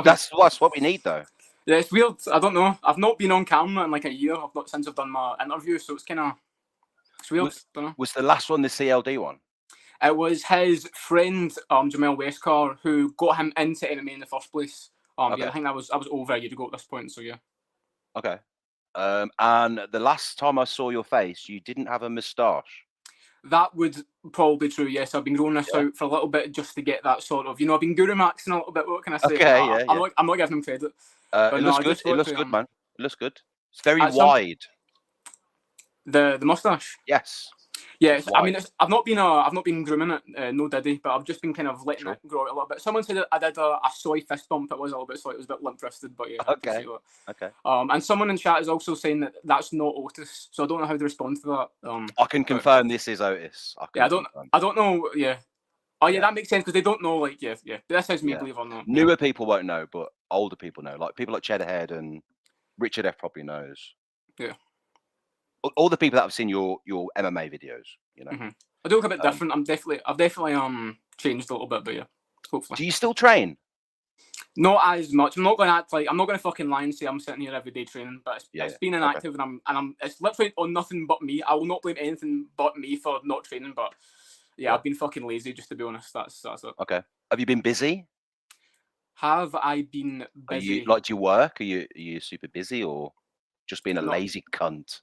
that's what we need, though. Yeah, it's weird. I don't know. I've not been on camera in like a year. Since I've done my interview, so it's weird. Was the last one the CLD one? It was his friend Jamel Westcar who got him into MMA in the first place. Okay. Yeah, I think I was over a year ago at this point, so yeah. Okay. And the last time I saw your face, you didn't have a moustache. That would probably be true. Yes, I've been growing this out for a little bit just to get that sort of, I've been guru maxing a little bit. What can I say? Okay, Nah, yeah. I'm not giving him credit. It no, looks I good. just It looks literally, good, man. It looks good. It's very at some- wide. The mustache. Yes. Yeah, It's I mean, wide. I've not been grooming it, no diddy, but I've just been kind of letting it grow out a little bit. Someone said that I did a soy fist bump. It was a little bit soy. It was a bit limp wristed, but yeah. I appreciate that. Okay. And someone in chat is also saying that that's not Otis, so I don't know how to respond to that. I can confirm this is Otis. I don't know. Yeah. Oh yeah, that makes sense because they don't know. Like, yeah. This is me, believe it or not. Newer people won't know, but older people know. Like people like Cheddarhead and Richard F probably knows. Yeah. All the people that have seen your MMA videos, I do look a bit different. I've definitely changed a little bit, but yeah, hopefully. Do you still train? Not as much. I'm not going to act like I'm not going to fucking lie and say I'm sitting here every day training, but it's been inactive and I'm it's literally on nothing but me. I will not blame anything but me for not training, but I've been fucking lazy, just to be honest. That's it. Okay. Have you been busy? Have I been busy? Do you work? Are you super busy or just being a lazy cunt?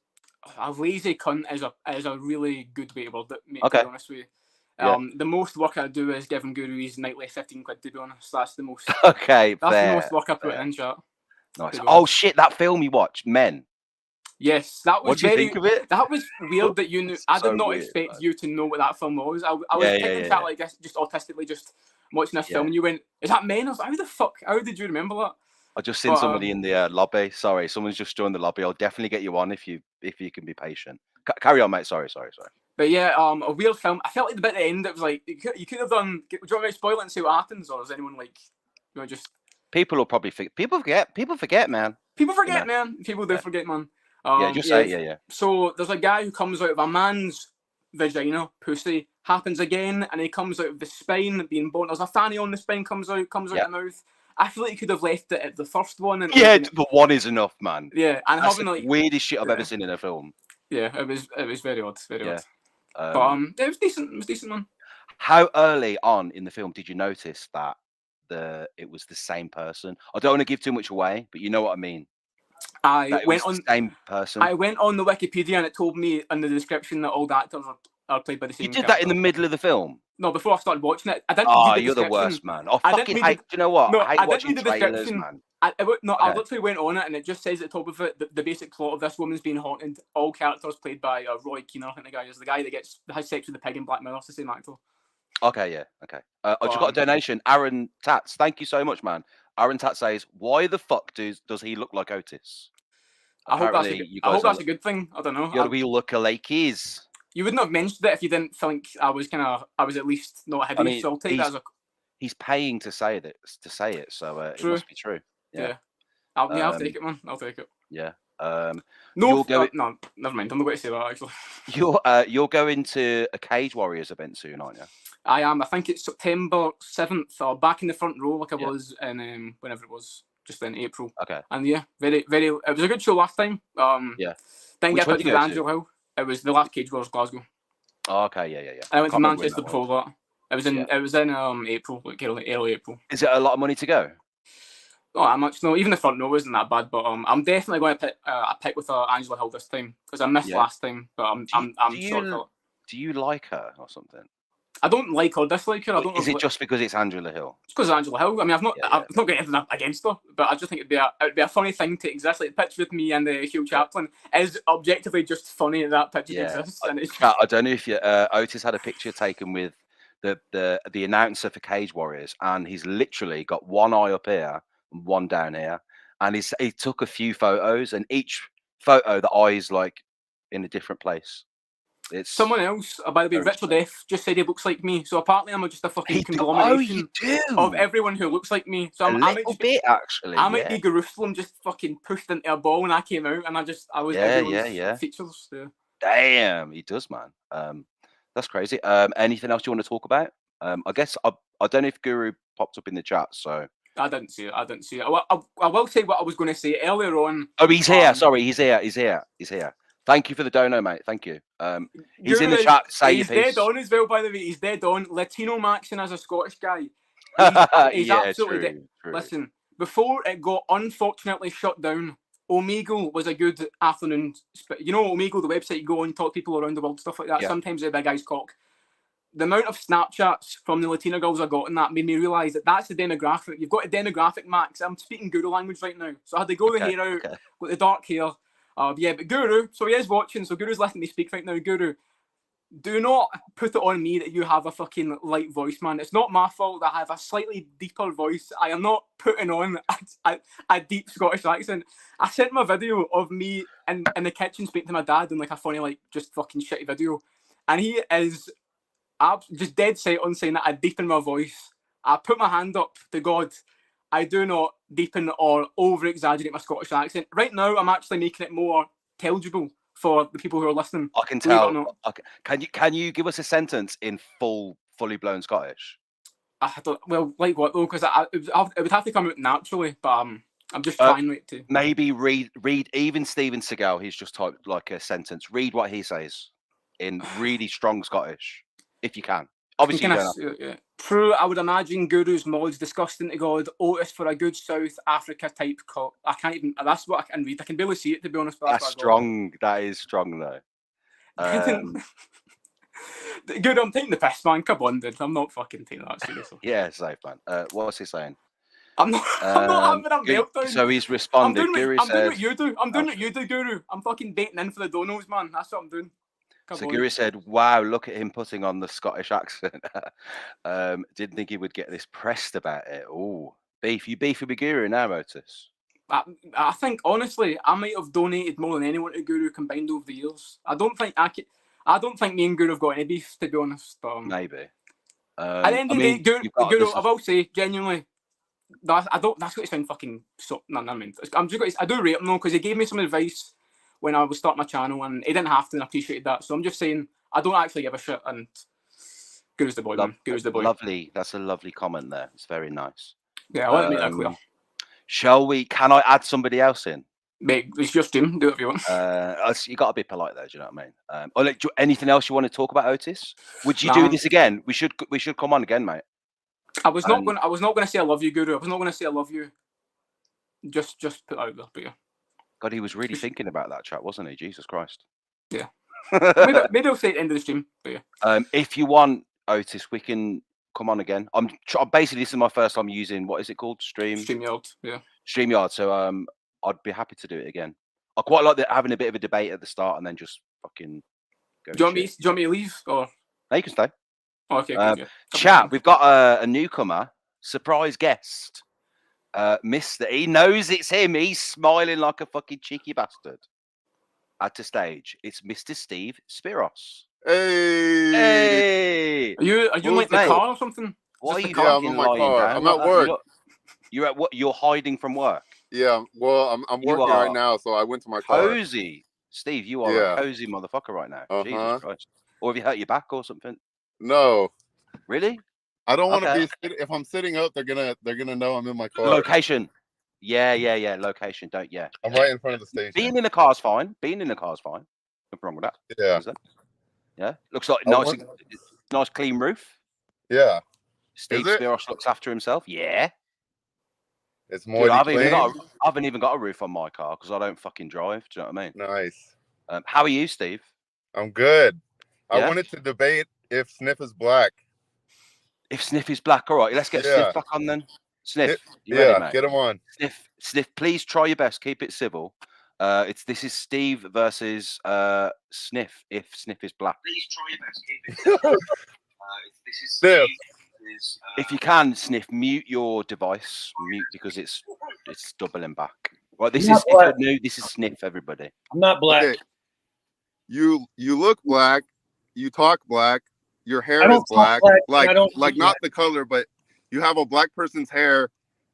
A lazy cunt is a really good way to word it, mate, okay. To be honest with you. The most work I do is giving gurus nightly 15 quid, to be honest. That's the most okay. That's the most work I put in, chat. Nice. Oh shit, that film you watched, Men. Yes, that was what do you think of it? That was weird that you knew. I did not expect you to know what that film was. I was thinking chat like this, just autistically just watching this film and you went, is that Men? I was like, how did you remember that? I just seen somebody in the lobby. Sorry, someone's just joined the lobby. I'll definitely get you on if you can be patient. Carry on, mate. Sorry. But yeah, a weird film. I felt like the bit at the end, it was like you could have done. Do you want me to spoil it and see what happens, or is anyone like, just? People will probably people forget, man. People forget, man. People do forget, man. Just say it. Yeah. So there's a guy who comes out of a man's vagina, pussy, happens again, and he comes out of the spine being born. There's a fanny on the spine, comes out the mouth. I feel like you could have left it at the first one. And the one is enough, man. Yeah, and that's having the like weirdest shit I've ever seen in a film. Yeah, it was very odd, very odd. But it was decent. It was decent, man. How early on in the film did you notice that it was the same person? I don't want to give too much away, but you know what I mean. I went on the same person. I went on the Wikipedia and it told me in the description that all the actors are played by the same. You did that in the middle of the film. No, before I started watching it, I didn't. Oh, you're the worst, man. I fucking hate. Do you know what? No, I hate I watching didn't read the trailers, description. man. I literally went on it and it just says at the top of it the basic plot of this woman's being haunted. All characters played by Roy Keane. I think the guy is the guy that has sex with the pig in Black Mirror. It's the same actor. Okay, yeah, okay. I just got a donation. Aaron Tats, thank you so much, man. Aaron Tats says, "Why the fuck does he look like Otis?" I hope that's a good thing. I don't know. We look alikees. You wouldn't have mentioned it if you didn't think I was at least not hideous. I mean, so I'll take that as he's paying to say it, so it must be true. Yeah. I'll take it, man. I'll take it. Yeah. No, never mind. I'm not going to say that actually. You're going to a Cage Warriors event soon, aren't you? I am. I think it's September 7th, or back in the front row like I was in whenever it was, just in April. Okay. And yeah, very, very. It was a good show last time. Didn't get to Angelo Hill. It was the last Cage Warriors Glasgow. Oh, okay, yeah. And I went to Manchester before that. It was in April, like early April. Is it a lot of money to go? Not much. No, even the front row wasn't that bad. But I'm definitely going to pick with Angela Hill this time because I missed last time. But I'm sure. Do you like her or something? I don't like her, dislike her. I don't. Is it just because it's Angela Hill? It's because Angela Hill. I mean, I've not got anything against her, but I just think it'd be a funny thing to exist. Like the picture with me and Hugh Chaplin is objectively just funny that picture exists. And I don't know if Otis had a picture taken with the announcer for Cage Warriors, and he's literally got one eye up here and one down here, and he took a few photos, and each photo the eye is like in a different place. It's someone else, by the way, Richard F just said he looks like me. So apparently I'm just a fucking conglomeration of everyone who looks like me. So I might be Jerusalem just fucking pushed into a ball when I came out, and I was everyone's features. Yeah. Damn, he does, man. That's crazy. Anything else you want to talk about? I guess I don't know if Guru popped up in the chat, so I didn't see it. I will say what I was going to say earlier on. Oh, he's here. Sorry, he's here. Thank you for the dono, mate. Thank you. He's in the chat. He's dead on as well, by the way. He's dead on. Latino Maxing as a Scottish guy. He's absolutely dead. True. Listen, before it got unfortunately shut down, Omegle was a good afternoon. You know, Omegle, the website you go on, talk to people around the world, stuff like that. Yeah. Sometimes a big guy's cock. The amount of Snapchats from the Latina girls I got in that made me realise that that's the demographic. You've got a demographic, Max. I'm speaking Guru language right now. So I had to grow the hair out, with the dark hair. Yeah, but Guru, so he is watching, so Guru's letting me speak right now. Guru, do not put it on me that you have a fucking light voice, man. It's not my fault that I have a slightly deeper voice. I am not putting on a deep Scottish accent. I sent my video of me in the kitchen speaking to my dad in like a funny, like, just fucking shitty video. And he is just dead set on saying that I deepen my voice. I put my hand up to God. I do not deepen or over-exaggerate my Scottish accent. Right now, I'm actually making it more intelligible for the people who are listening. I can tell. Can you give us a sentence in fully blown Scottish? I don't. Well, like what though? Because it would have to come out naturally. But I'm just trying to. Maybe read even Steven Seagal. He's just typed like a sentence. Read what he says in really strong Scottish, if you can. Obviously, you don't have. True, I would imagine Guru's knowledge disgusting to God. Otis for a good South Africa type cop. I can't even. That's what I can read. I can barely see it, to be honest. That's strong. That is strong, though. Good, I'm taking the piss, man. Come on, dude. I'm not fucking taking that seriously. Yeah, safe, man. What's he saying? I'm not having a meltdown. So he's responded. I'm doing what you do. I'm doing what you do, Guru. I'm fucking baiting in for the donos, man. That's what I'm doing. So Guru said, "Wow, look at him putting on the Scottish accent." Didn't think he would get this pressed about it. Oh, beef! You beefy with Guru now, Otis? I think honestly, I might have donated more than anyone to Guru combined over the years. I don't think me and Guru have got any beef, to be honest. Maybe. At the end of the day, Guru, I will say genuinely, that's going to sound fucking so. No, I mean, I do rate him though, because he gave me some advice when I was starting my channel, and he didn't have to, and I appreciated that. So I'm just saying, I don't actually give a shit, and Guru's the boy, man. Guru's the boy. Lovely. That's a lovely comment there. It's very nice. Yeah, I want to make that clear. Shall we? Can I add somebody else in? Mate, it's just him. Do it if you want. You got to be polite there. Do you know what I mean? Or anything else you want to talk about, Otis? Would you do this again? We should come on again, mate. I was not going to say I love you, Guru. I was not going to say I love you. Just put it out there, but yeah. God, he was really thinking about that chat, wasn't he? Jesus Christ. Yeah. maybe I'll say at the end of the stream, but yeah. If you want, Otis, we can come on again. Basically, this is my first time using, what is it called? StreamYard, yeah. StreamYard. So I'd be happy to do it again. I quite like having a bit of a debate at the start and then just fucking go. Do you want me to leave? Or? No, you can stay. Oh, okay, good, yeah. Chat, we've got a newcomer, surprise guest. Mister, he knows it's him. He's smiling like a fucking cheeky bastard. At the stage, it's Mr. Steve Spiros. Hey! Are you like the car or something? Why are you I'm in my car. I'm at work. You're at what? You're hiding from work. Yeah, well, I'm working right now, so I went to my car. Cozy, Steve. You are a cozy motherfucker right now. Jesus Christ. Or have you hurt your back or something? No. Really? I don't want to be. If I'm sitting up, they're gonna know I'm in my car. Location. Yeah. Location. I'm right in front of the station. Being in the car's fine. Nothing wrong with that. Yeah. Yeah. Looks like nice clean roof. Yeah. Steve Spiros looks after himself. Yeah. It's more. Dude, I haven't even got a roof on my car because I don't fucking drive. Do you know what I mean? Nice. How are you, Steve? I'm good. Yeah? I wanted to debate if Sniff is black. If Sniff is black, all right. Let's get Sniff back on then. Sniff, you ready, mate? Get him on. Sniff. Please try your best. Keep it civil. This is Steve versus Sniff. If Sniff is black. Please try your best. Keep it civil. This is Sniff. If you can, Sniff, mute your device. Mute because it's doubling back. Right, this is new. This is Sniff. Everybody. I'm not black. Okay. You look black. You talk black. Your hair is black. Like not the color, but you have a black person's hair,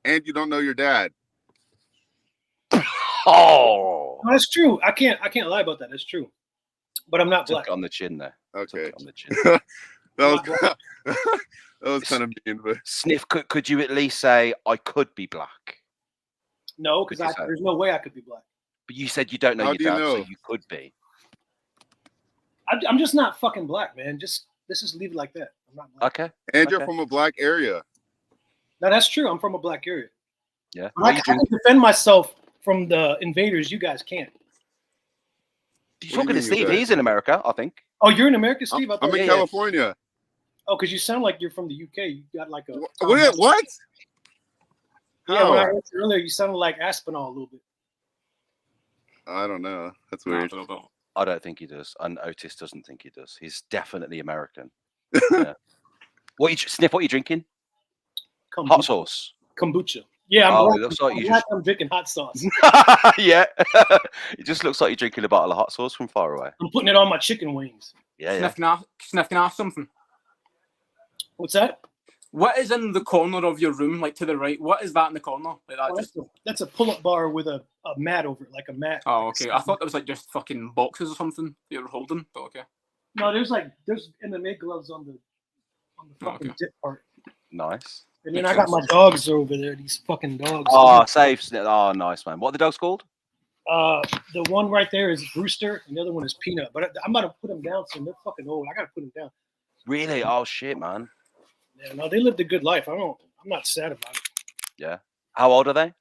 and you don't know your dad. Oh, no, that's true. I can't lie about that. That's true. But I'm not black. Took it on the chin there. Okay. On the chin. that was kind of mean, but Sniff, could you at least say I could be black? No, because there's no way I could be black. But you said you don't know your dad, so you could be. I'm just not fucking black, man. Let's just leave it like that. I'm not black. Okay. And you're from a black area. No, that's true. I'm from a black area. Yeah. I can defend myself from the invaders, you guys can't. You're What do you talking to mean, Steve. guys? He's in America, I think. Oh, you're in America, Steve? I I'm thought, in Yeah, yeah. California. oh, because you sound like you're from the UK. You got like a What? Yeah, when I How? heard you earlier, you sounded like Aspinall a little bit. I don't know. That's Nah, I weird. don't know. I don't think he does, and Otis doesn't think he does. He's definitely American. Yeah. Sniff? What are you drinking? Kombucha. Hot sauce. Kombucha. Yeah, I'm Oh, black. it looks like you I'm black, I'm drinking hot sauce. Yeah. It just looks like you're drinking a bottle of hot sauce from far away. I'm putting it on my chicken wings. Yeah, yeah. Sniff, can I ask something? What's that? What is in the corner of your room, like to the right? What is that in the corner? Like that? Oh, that's a pull-up bar with a mat over it, like a mat. Oh, okay. I thought that was like just fucking boxes or something that you were holding, but okay. No, there's MMA gloves on the fucking dip part. Nice. And then I got my dogs over there. These fucking dogs. Oh, safe. Oh, nice, man. What are the dogs called? The one right there is Brewster, and the other one is Peanut. But I'm about to put them down soon. They're fucking old. I gotta put them down. Really? Oh shit, man. Yeah, no, they lived a good life. I'm not sad about it. Yeah. How old are they?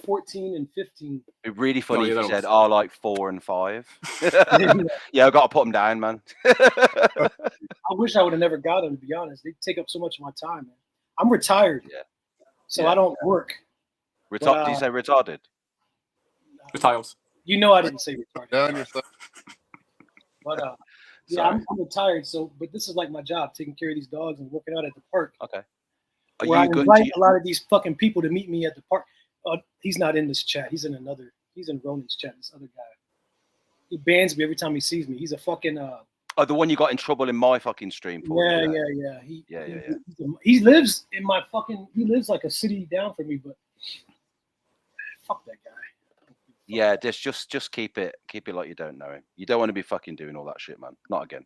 14 and 15. It'd be really funny yeah, if you that said, "Oh, like 4 and 5." Yeah, I got to put them down, man. I wish I would have never got them. To be honest, they take up so much of my time, man. I'm retired, so Yeah. I don't work. Did you say retarded? Retired. You know, I didn't say retarded. Down yourself. But yeah, I'm retired. So, but this is like my job, taking care of these dogs and working out at the park. Okay. Where I invite a lot of these fucking people to meet me at the park. He's not in this chat. He's in Ronan's chat. This other guy. He bans me every time he sees me. He's a fucking. Oh, the one you got in trouble in my fucking stream for. Yeah. He lives in my fucking. He lives like a city down from me, but fuck that guy. Yeah, just keep it like you don't know him. You don't want to be fucking doing all that shit, man. Not again.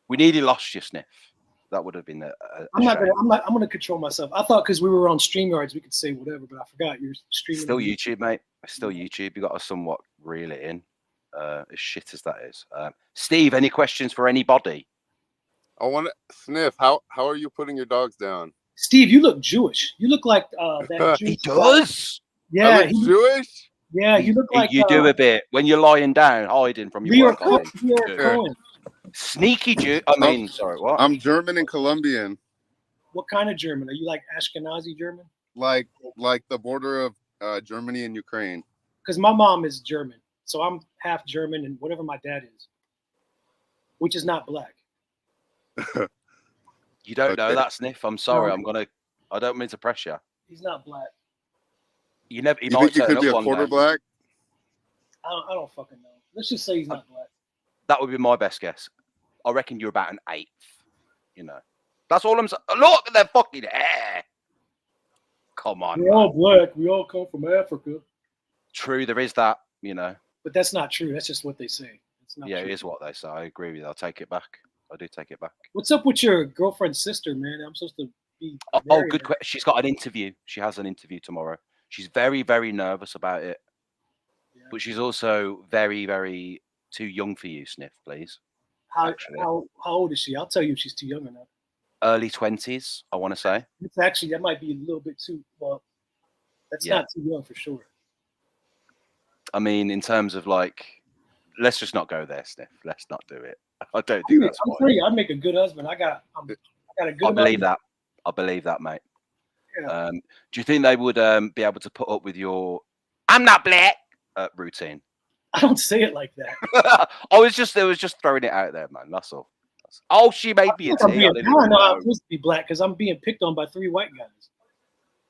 We nearly lost you, Sniff. That would have been I'm gonna control myself. I thought because we were on StreamYards we could say whatever, but I forgot you're streaming. Still YouTube, mate. Still YouTube. You got to somewhat reel it in. As shit as that is. Steve, any questions for anybody? I want to Sniff. How are you putting your dogs down? Steve, you look Jewish. You look like that. He does. Yeah, I look Jewish. Yeah, you look like you do a bit when you're lying down, hiding from your work. Cohen. Sneaky Jew. I mean, sorry, what? I'm German and Colombian. What kind of German? Are you like Ashkenazi German? Like the border of Germany and Ukraine. Because my mom is German, so I'm half German and whatever my dad is, which is not black. You don't know that, Sniff. I'm sorry. I don't mean to press you. He's not black. You never. You think you could be a quarter black? I don't fucking know. Let's just say he's not black. That would be my best guess. I reckon you're about an 8th. You know, that's all I'm saying. Look at their fucking hair. Come on. We're all black. We all come from Africa. True, there is that. You know, but that's not true. That's just what they say. It's not yeah, true. it is what they say. I agree with you. I'll take it back. I do take it back. What's up with your girlfriend's sister, man? I'm supposed to be. Oh, good question. She's got an interview. She has an interview tomorrow. She's very, very nervous about it. Yeah. But she's also very, very too young for you, Sniff, please. How old is she? I'll tell you if she's too young or not. Early 20s, I want to say. It's actually, that might be a little bit too, well, that's not too young for sure. I mean, in terms of like, let's just not go there, Sniff. Let's not do it. I don't think that's I'm free. I'd make a good husband. I got a good. I believe that. I believe that, mate. Yeah. Do you think they would be able to put up with your "I'm not black" routine? I don't say it like that. I was just throwing it out there, man. That's all. Oh, she made me a tea. I know I'm supposed to be black because I'm being picked on by 3 white guys.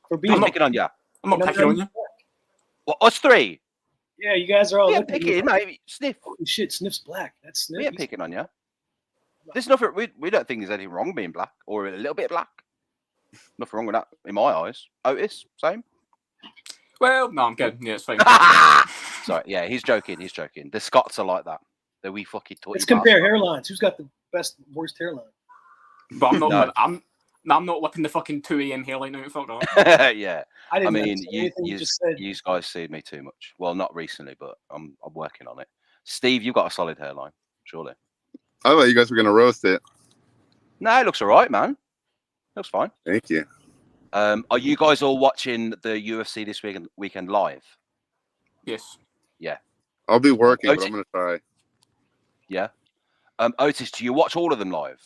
For being picking on you. I'm not picking on you. Well, us 3. Yeah, you guys are all picking, mate. Sniff. Holy shit, Sniff's black. That's Sniff. We ain't picking on you. There's nothing. We don't think there's anything wrong being black or a little bit black. Nothing wrong with that in my eyes. Otis, same. Well, no, I'm kidding. Yeah, it's fine. Sorry, yeah, he's joking. He's joking. The Scots are like that. That we fucking talk. Let's compare hairlines. Who's got the worst hairline? But I'm not. No. I'm not looking the fucking 2 a.m. hairline out. Fuck that. Yeah. I mean, you guys sued me too much. Well, not recently, but I'm working on it. Steve, you've got a solid hairline, surely. I thought you guys were gonna roast it. No, it looks all right, man. Looks fine. Thank you. Are you guys all watching the UFC this weekend live? Yes. Yeah. I'll be working, but Otis, I'm gonna try. yeah. Otis, do you watch all of them live?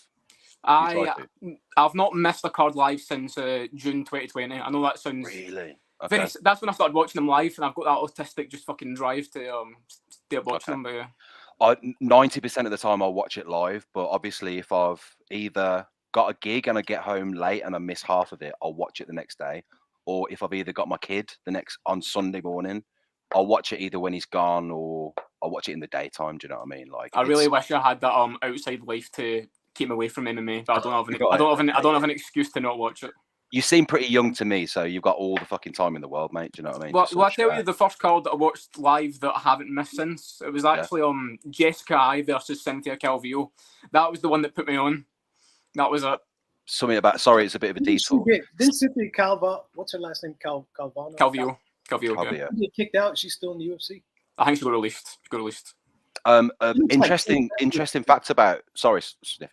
I've not missed a card live since June 2020. I know that sounds Really? Okay. That's when I started watching them live, and I've got that autistic just fucking drive to start watching them. But yeah. 90% of the time I'll watch it live, but obviously if I've either got a gig and I get home late and I miss half of it, I'll watch it the next day. Or if I've either got my kid on Sunday morning, I'll watch it either when he's gone or I'll watch it in the daytime. Do you know what I mean? Like, I really wish I had that outside life to keep me away from MMA, but I don't have an excuse to not watch it. You seem pretty young to me, so you've got all the fucking time in the world, mate. Do you know what I mean? Well, I tell you, the first card that I watched live that I haven't missed since, it was actually Jessica I versus Cynthia Calvillo. That was the one that put me on. That was it. Something about, sorry, it's a bit of a detour. Didn't Cynthia what's her last name? Calvillo. Calvillo. Yeah. She get kicked out. She's still in the UFC. I think she got released. Interesting fact about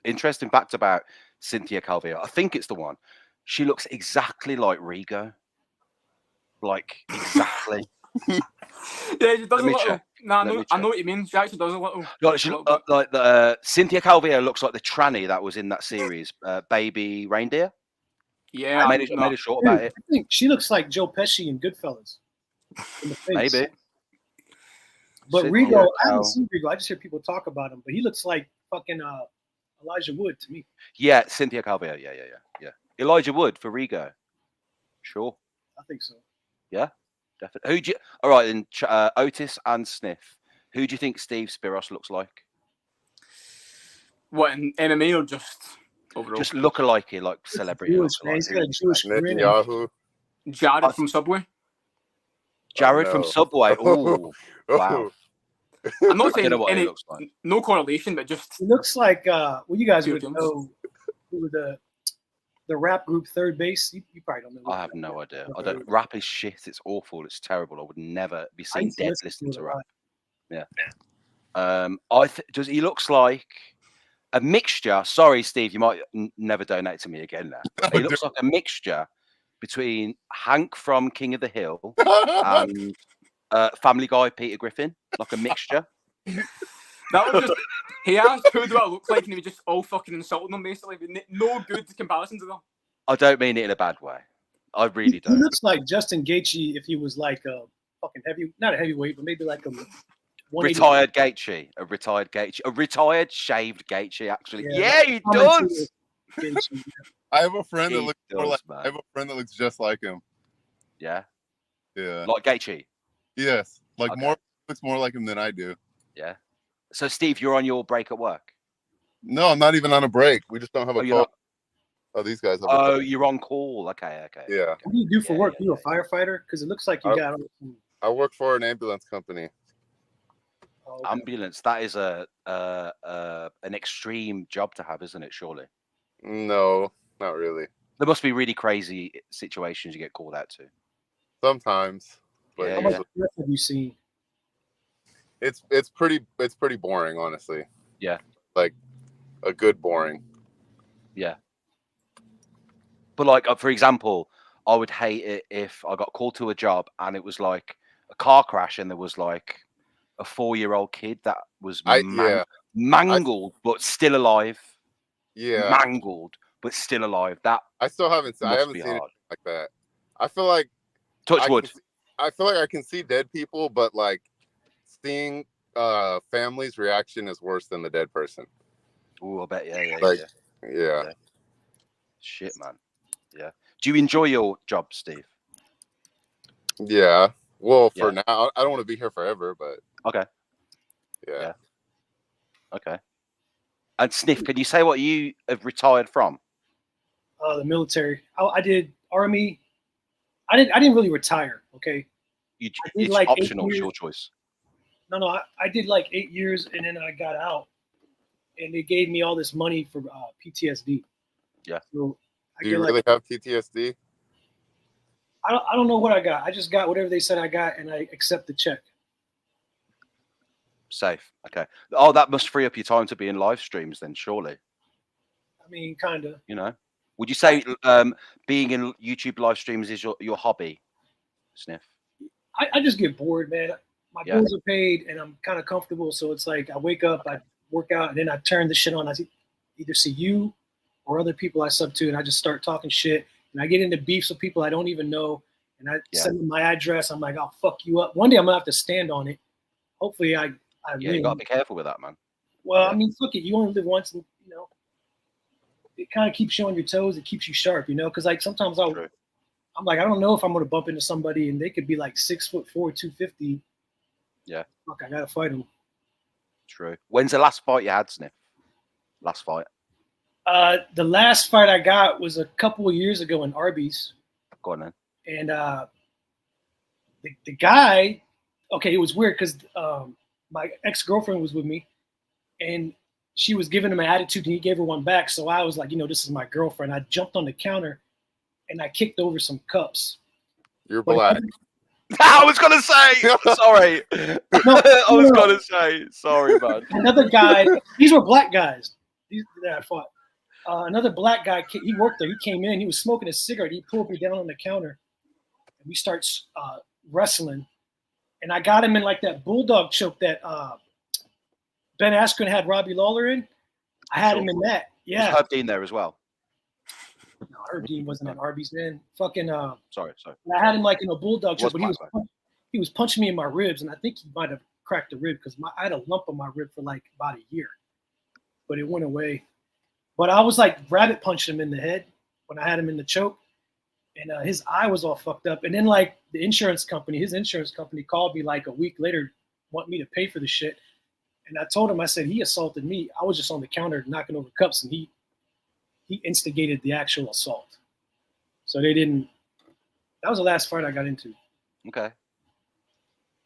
interesting fact about Cynthia Calvillo. I think it's the one. She looks exactly like Rigo. Like exactly. Yeah, she does a little. I know what you mean. She actually does a little. Cynthia Calvillo looks like the tranny that was in that series, Baby Reindeer. Yeah, I made a short about it. I think she looks like Joe Pesci in Goodfellas. In the face. Maybe. But Rigo, I haven't seen Rigo. I just hear people talk about him, but he looks like fucking Elijah Wood to me. Yeah, Cynthia Calvillo. Yeah. Elijah Wood for Rigo. Sure. I think so. Yeah, definitely. All right, then Otis and Sniff. Who do you think Steve Spiros looks like? What, in MMA or just overall? Just look-alike, like celebrity. Yahoo. Jared from Subway. Jared from Subway. Ooh, wow. I'm not saying what he looks like. No correlation, but just he looks like you guys would know who the rap group Third Base. You probably don't know. I have no idea. I don't. Rap is shit. It's awful. It's terrible. I would never be seen dead listening to rap. Yeah. He looks like a mixture. Sorry, Steve, you might never donate to me again now. He looks like a mixture between Hank from King of the Hill and Family Guy Peter Griffin, like a mixture. That was just. He asked who do I look like, and he was just all fucking insulting them, basically. No good comparison to them. I don't mean it in a bad way. I really don't. He looks like Justin Gaethje if he was like a fucking not a heavyweight, but maybe like a retired Gaethje, a retired shaved Gaethje. Actually, yeah he does. I have a friend that looks more like. I have a friend that looks just like him. Yeah. Yeah. Like Gaethje. Yes, like looks more like him than I do. Yeah. So, Steve, you're on your break at work? No, I'm not even on a break. We just don't have a call. Oh, these guys have a call. You're on call. Okay. Yeah. What do you do for work? You a firefighter? Because it looks like you got. I work for an ambulance company. Oh, okay. Ambulance. That is an extreme job to have, isn't it? Surely. No, not really. There must be really crazy situations you get called out to. Sometimes. But how much death have you seen? It's pretty boring, honestly. Yeah. Like a good boring. Yeah. But like, for example, I would hate it if I got called to a job and it was like a car crash and there was like a 4-year-old kid that was mangled but still alive. Yeah. Mangled but still alive. That I haven't seen anything like that. I feel like touch wood. I feel like I can see dead people, but like seeing family's reaction is worse than the dead person. Oh, I bet. Yeah. Shit, man. Yeah. Do you enjoy your job, Steve? Yeah. Well, for now, I don't want to be here forever, but okay. Yeah. Okay. And Sniff, can you say what you have retired from? The military. I did Army. I didn't really retire. Okay. It's like optional. It's your choice. No. I did like 8 years, and then I got out, and they gave me all this money for PTSD. Yeah. So do you really have PTSD? I don't know what I got. I just got whatever they said I got, and I accept the check. Safe. Okay. Oh, that must free up your time to be in live streams then, surely. I mean, kind of. You know, would you say being in YouTube live streams is your hobby, Sniff? I just get bored, man. my bills are paid and I'm kind of comfortable. So it's like I wake up, I work out, and then I turn the shit on. I either see you or other people I sub to, and I just start talking shit. And I get into beefs with people I don't even know. And I send them my address. I'm like, I'll fuck you up. One day I'm going to have to stand on it. Hopefully I yeah, you got to be careful with that, man. Well, I mean, fuck it. You only live once, and, you know, it kind of keeps you on your toes. It keeps you sharp, you know, because like sometimes I'm like, I don't know if I'm going to bump into somebody and they could be like 6'4", 250. Yeah. Fuck, I got to fight them. True. When's the last fight you had, Sniff? Last fight? The last fight I got was a couple of years ago in Arby's. Go on then. And the guy, okay, it was weird because my ex-girlfriend was with me, and she was giving him an attitude, and he gave her one back. So I was like, you know, this is my girlfriend. I jumped on the counter, and I kicked over some cups. You're black. I was gonna say sorry. I was gonna say sorry, man. Another guy. These were black guys. These that I fought. Another black guy. He worked there. He came in. He was smoking a cigarette. He pulled me down on the counter, and we start wrestling. And I got him in like that bulldog choke that Ben Askren had Robbie Lawler in. I had him in that. Yeah. Was Herb Dean there as well? No, Herb Dean wasn't at Arby's then. Fucking. Sorry. I had him like in a bulldog choke, but he was punching me in my ribs, and I think he might have cracked a rib because I had a lump on my rib for like about a year, but it went away. But I was like rabbit punching him in the head when I had him in the choke, and his eye was all fucked up. And then like his insurance company called me like a week later, want me to pay for the shit. And I told him, I said, he assaulted me. I was just on the counter knocking over cups, and he instigated the actual assault. So they didn't. That was the last fight I got into. Okay,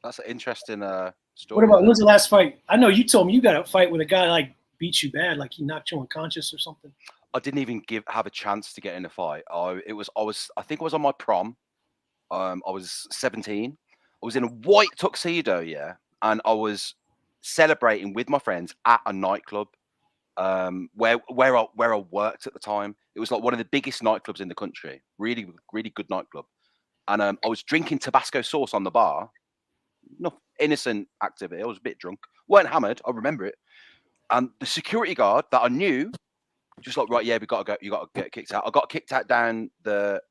that's an interesting story. What about when's the last fight? I know you told me you got a fight with a guy like beat you bad, like he knocked you unconscious or something. I didn't even have a chance to get in a fight. I think it was on my prom. I was 17. I was in a white tuxedo, yeah, and I was celebrating with my friends at a nightclub. Where I worked at the time. It was like one of the biggest nightclubs in the country. Really, really good nightclub. And I was drinking Tabasco sauce on the bar. No innocent activity. I was a bit drunk. Weren't hammered. I remember it. And the security guard that I knew, just like, right, yeah, we got to go. You got to get kicked out. I got kicked out down the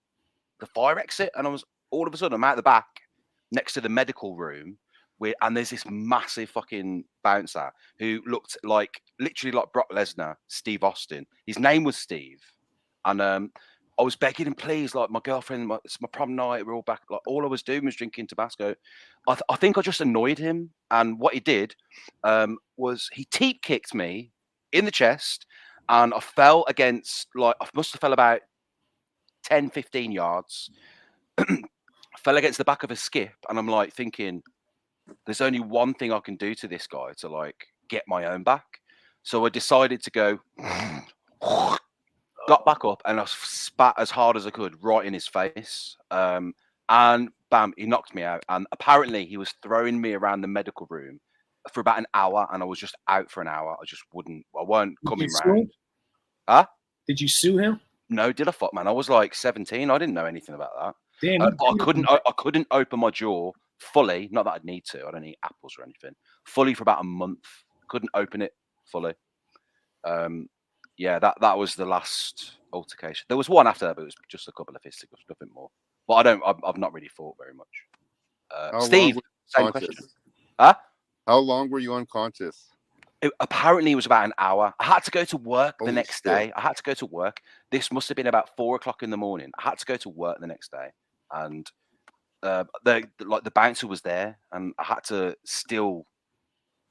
fire exit, and I was all of a sudden I'm out the back next to the medical room. And there's this massive fucking bouncer who looked like literally like Brock Lesnar, Steve Austin. His name was Steve, and I was begging him, please, like my girlfriend, it's my prom night. We're all back. Like all I was doing was drinking Tabasco. I think I just annoyed him, and what he did was he teep kicked me in the chest, and I fell against I must have fell about 10, 15 yards. Fell against the back of a skip, and I'm like thinking, there's only one thing I can do to this guy to like get my own back. So I decided to go, got back up, and I spat as hard as I could right in his face. And bam, he knocked me out. And apparently he was throwing me around the medical room for about an hour, and I was just out for an hour. I weren't coming round. Huh? Did you sue him? No, did I fuck, man? I was like 17. I didn't know anything about that. Damn, I couldn't open my jaw fully. Not that I'd need to. I don't eat apples or anything. Fully for about a month. Couldn't open it fully. Yeah, that was the last altercation. There was one after that, but it was just a couple of fisticuffs, nothing more. But I've not really fought very much. Steve, same question. Huh? How long were you unconscious? Apparently it was about an hour. I had to go to work the next shit. day. I had to go to work. This must have been about 4 o'clock in the morning. I had to go to work the next day, and the bouncer was there, and I had to still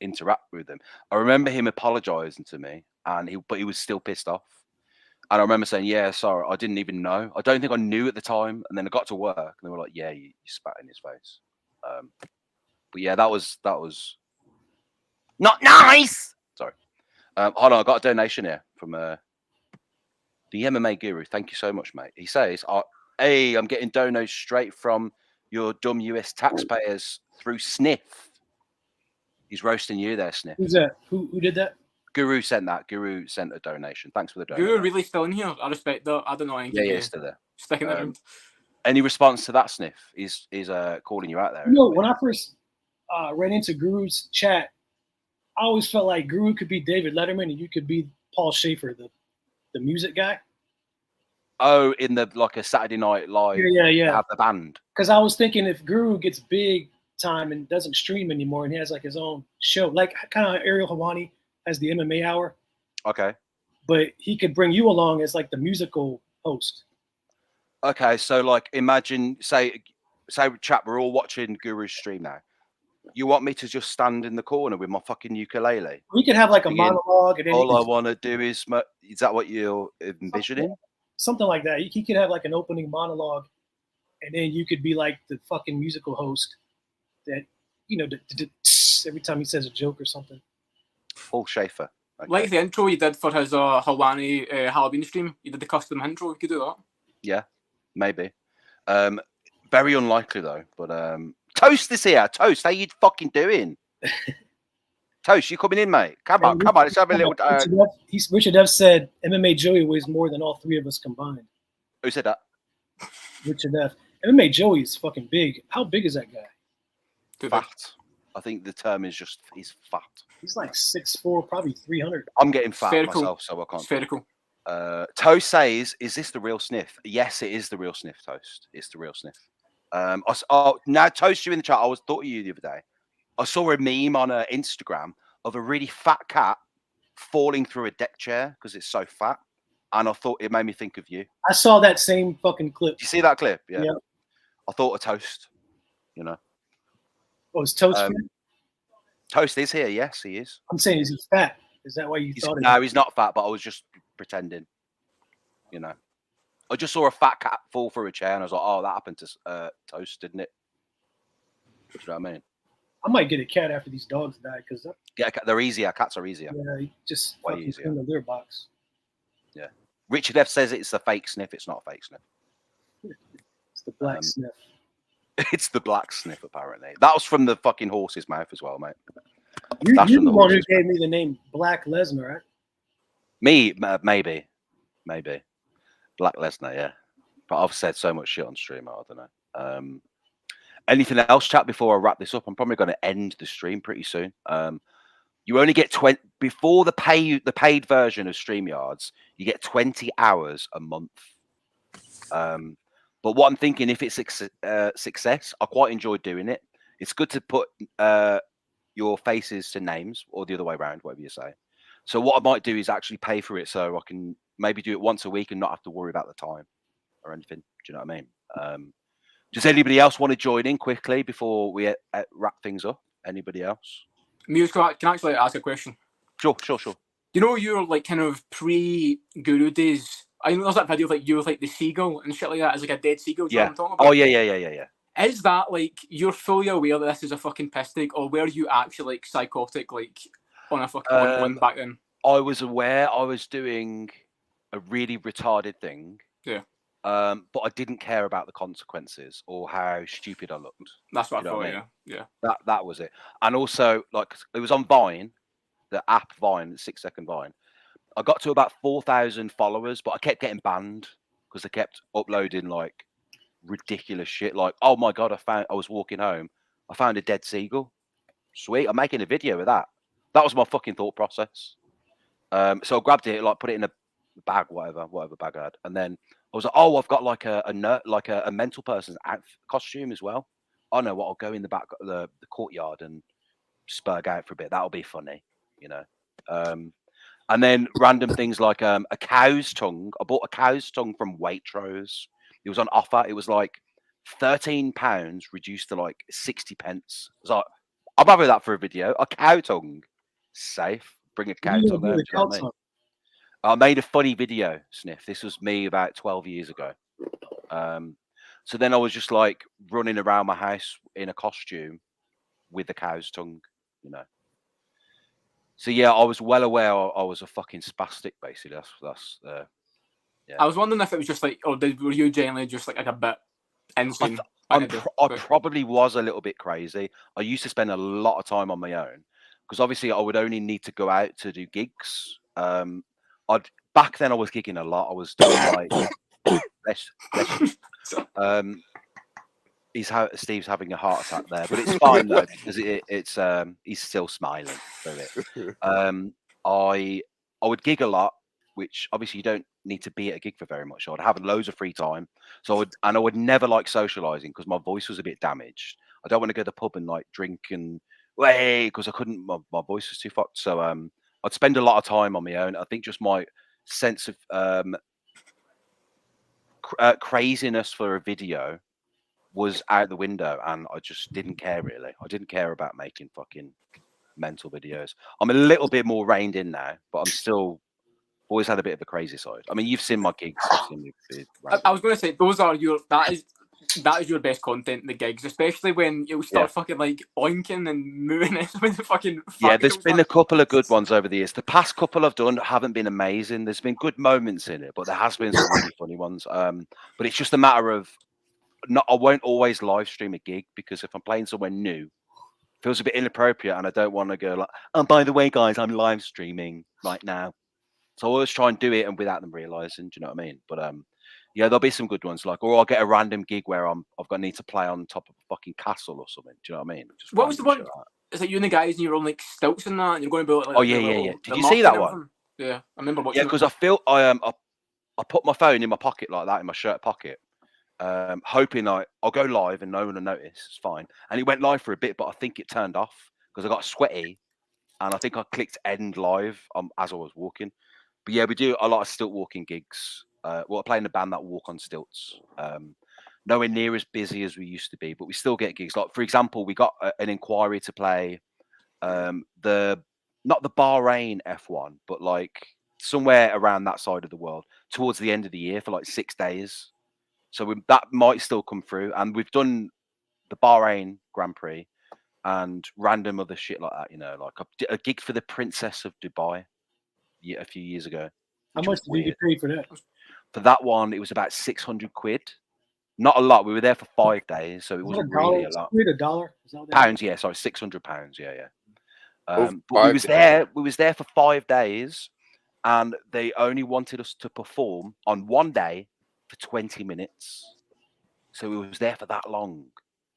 interact with him. I remember him apologizing to me, but he was still pissed off. And I remember saying, "Yeah, sorry, I didn't even know. I don't think I knew at the time." And then I got to work, and they were like, "Yeah, you spat in his face." But yeah, that was not nice. Sorry. Hold on, I got a donation here from the MMA Guru. Thank you so much, mate. He says, "Hey, I'm getting donos straight from your dumb US taxpayers through Sniff." He's roasting you there, Sniff. Who's that? Who did that? Guru sent that. Guru sent a donation. Thanks for the donation. Guru really still in here? I respect that. I don't know. Yeah, he's still there. Sticking around. Any response to that, Sniff? He's calling you out there. No, when I first ran into Guru's chat, I always felt like Guru could be David Letterman and you could be Paul Schaefer, the music guy. Oh, in the like a Saturday Night Live, yeah. have the band. Because I was thinking if Guru gets big time and doesn't stream anymore and he has like his own show, like kind of Ariel Hawani has the MMA Hour. Okay. But he could bring you along as like the musical host. Okay, so like imagine, say chat, we're all watching Guru's stream now. You want me to just stand in the corner with my fucking ukulele? We could have like a monologue, and then all I want to do is that what you're envisioning? Something like that. He could have like an opening monologue, and then you could be like the fucking musical host that, you know, every time he says a joke or something. Paul Schaefer. Okay. Like the intro you did for his Hawani Halloween stream, you did the custom intro. You could do that. Yeah, maybe. Very unlikely though. But Toast is here. Toast, how you fucking doing? Toast, you coming in, mate? Come on. Let's have a little. Richard F said MMA Joey weighs more than all three of us combined. Who said that? Richard F. MMA Joey is fucking big. How big is that guy? Fat. I think the term is just he's fat. He's like 6'4", probably 300. I'm getting fat myself, so I can't. Spherical. Toast says, "Is this the real sniff?" Yes, it is the real sniff. Toast. It's the real sniff. Now Toast, you in the chat. I was thought of you the other day. I saw a meme on Instagram of a really fat cat falling through a deck chair because it's so fat, and I thought it made me think of you. I saw that same fucking clip. Did you see that clip? Yeah. Yeah. I thought of Toast. You know. Oh, is Toast fat? Toast is here. Yes, he is. I'm saying, is he fat? Is that why you thought it? No, he's not fat, but I was just pretending. You know. I just saw a fat cat fall through a chair, and I was like, "Oh, that happened to Toast, didn't it?" Do you know what I mean? I might get a cat after these dogs die because they're easier. Cats are easier. Yeah, just way easier. In the litter box. Yeah. Richard F says it's a fake sniff. It's not a fake sniff. It's the black sniff. It's the black sniff, apparently. That was from the fucking horse's mouth as well, mate. You're the one who gave me the name Black Lesnar, right? Me, maybe. Black Lesnar, yeah. But I've said so much shit on stream, I don't know. Anything else, chat, before I wrap this up? I'm probably going to end the stream pretty soon. You only get 20 before the paid version of StreamYards. You get 20 hours a month. But what I'm thinking, if it's success, I quite enjoy doing it. It's good to put your faces to names, or the other way around, whatever you say. So what I might do is actually pay for it, so I can maybe do it once a week and not have to worry about the time or anything. Do you know what I mean? Does anybody else want to join in quickly before we wrap things up? Anybody else? Muse, can I actually ask a question? Sure. You know, you're like kind of pre-Guru days. I know there's that video of like you with like the seagull and shit like that. It's like a dead seagull. Yeah. I'm talking about? Oh yeah. Is that like you're fully aware that this is a fucking piss take, or were you actually like psychotic, like on a fucking one back then? I was aware I was doing a really retarded thing. Yeah. But I didn't care about the consequences or how stupid I looked. That's what I thought. I mean? Yeah. That was it. And also, like, it was on Vine, the app Vine, 6-second Vine. I got to about 4,000 followers, but I kept getting banned because they kept uploading like ridiculous shit. Like, oh my god, I was walking home, I found a dead seagull. Sweet, I'm making a video of that. That was my fucking thought process. So I grabbed it, like, put it in a bag, whatever bag I had, and then I was like, oh, I've got like a mental person's costume as well. I know what, I'll go in the back of the courtyard and spurg out for a bit. That'll be funny, you know. And then random things like a cow's tongue. I bought a cow's tongue from Waitrose. It was on offer. It was like £13 reduced to like 60 pence. I was like, I'll have that for a video. A cow tongue, safe. Bring a cow tongue home. Do you know what I mean? I made a funny video, Sniff. This was me about 12 years ago. So then I was just like running around my house in a costume with the cow's tongue, you know. So yeah, I was well aware I was a fucking spastic, basically. That's yeah. I was wondering if it was just like, or were you generally just like a bit insane? I probably was a little bit crazy. I used to spend a lot of time on my own because obviously I would only need to go out to do gigs. Back then I was gigging a lot. I was doing like Steve's having a heart attack there, but it's fine though because it's he's still smiling through it. I would gig a lot, which obviously you don't need to be at a gig for very much. So I'd have loads of free time. So I would never like socializing because my voice was a bit damaged. I don't want to go to the pub and like drink and way because I couldn't. My voice was too fucked. So I'd spend a lot of time on my own. I think just my sense of craziness for a video was out the window, and I just didn't care really. I didn't care about making fucking mental videos. I'm a little bit more reined in now, but I'm still always had a bit of a crazy side. I mean, you've seen my gigs. You've seen me. I was going to say that is your best content, the gigs, especially when you'll start fucking like oinking and moving it with the fucking. Yeah, there's been a couple of good ones over the years. The past couple I've done haven't been amazing. There's been good moments in it, but there has been some really funny ones. But it's just a matter of I won't always live stream a gig because if I'm playing somewhere new, it feels a bit inappropriate, and I don't want to go like, oh, by the way, guys, I'm live streaming right now. So I always try and do it and without them realizing. Do you know what I mean? But yeah, there'll be some good ones. Like, or I'll get a random gig where I've got to need to play on top of a fucking castle or something. Do you know what I mean? Just what was the one? Is it you and the guys and you're on like stilts and that, and you're going to be like? Oh yeah. Did you see that one? Yeah, I remember watching. Yeah, because I put my phone in my pocket like that in my shirt pocket. Hoping I'll go live and no one will notice. It's fine. And it went live for a bit, but I think it turned off because I got sweaty, and I think I clicked end live as I was walking. But yeah, we do a lot of stilt walking gigs. We're playing a band that walk on stilts. Nowhere near as busy as we used to be, but we still get gigs. Like for example, we got an inquiry to play not the Bahrain F1, but like somewhere around that side of the world towards the end of the year for like 6 days. So that might still come through. And we've done the Bahrain Grand Prix and random other shit like that, you know, like a gig for the Princess of Dubai a few years ago. How much did you get paid for that? For that one, it was about 600 quid. Not a lot. We were there for 5 days, so it wasn't really a lot. $1? Pounds, yeah. Sorry, 600 pounds. Yeah. But we was there for 5 days, and they only wanted us to perform on one day for 20 minutes. So we was there for that long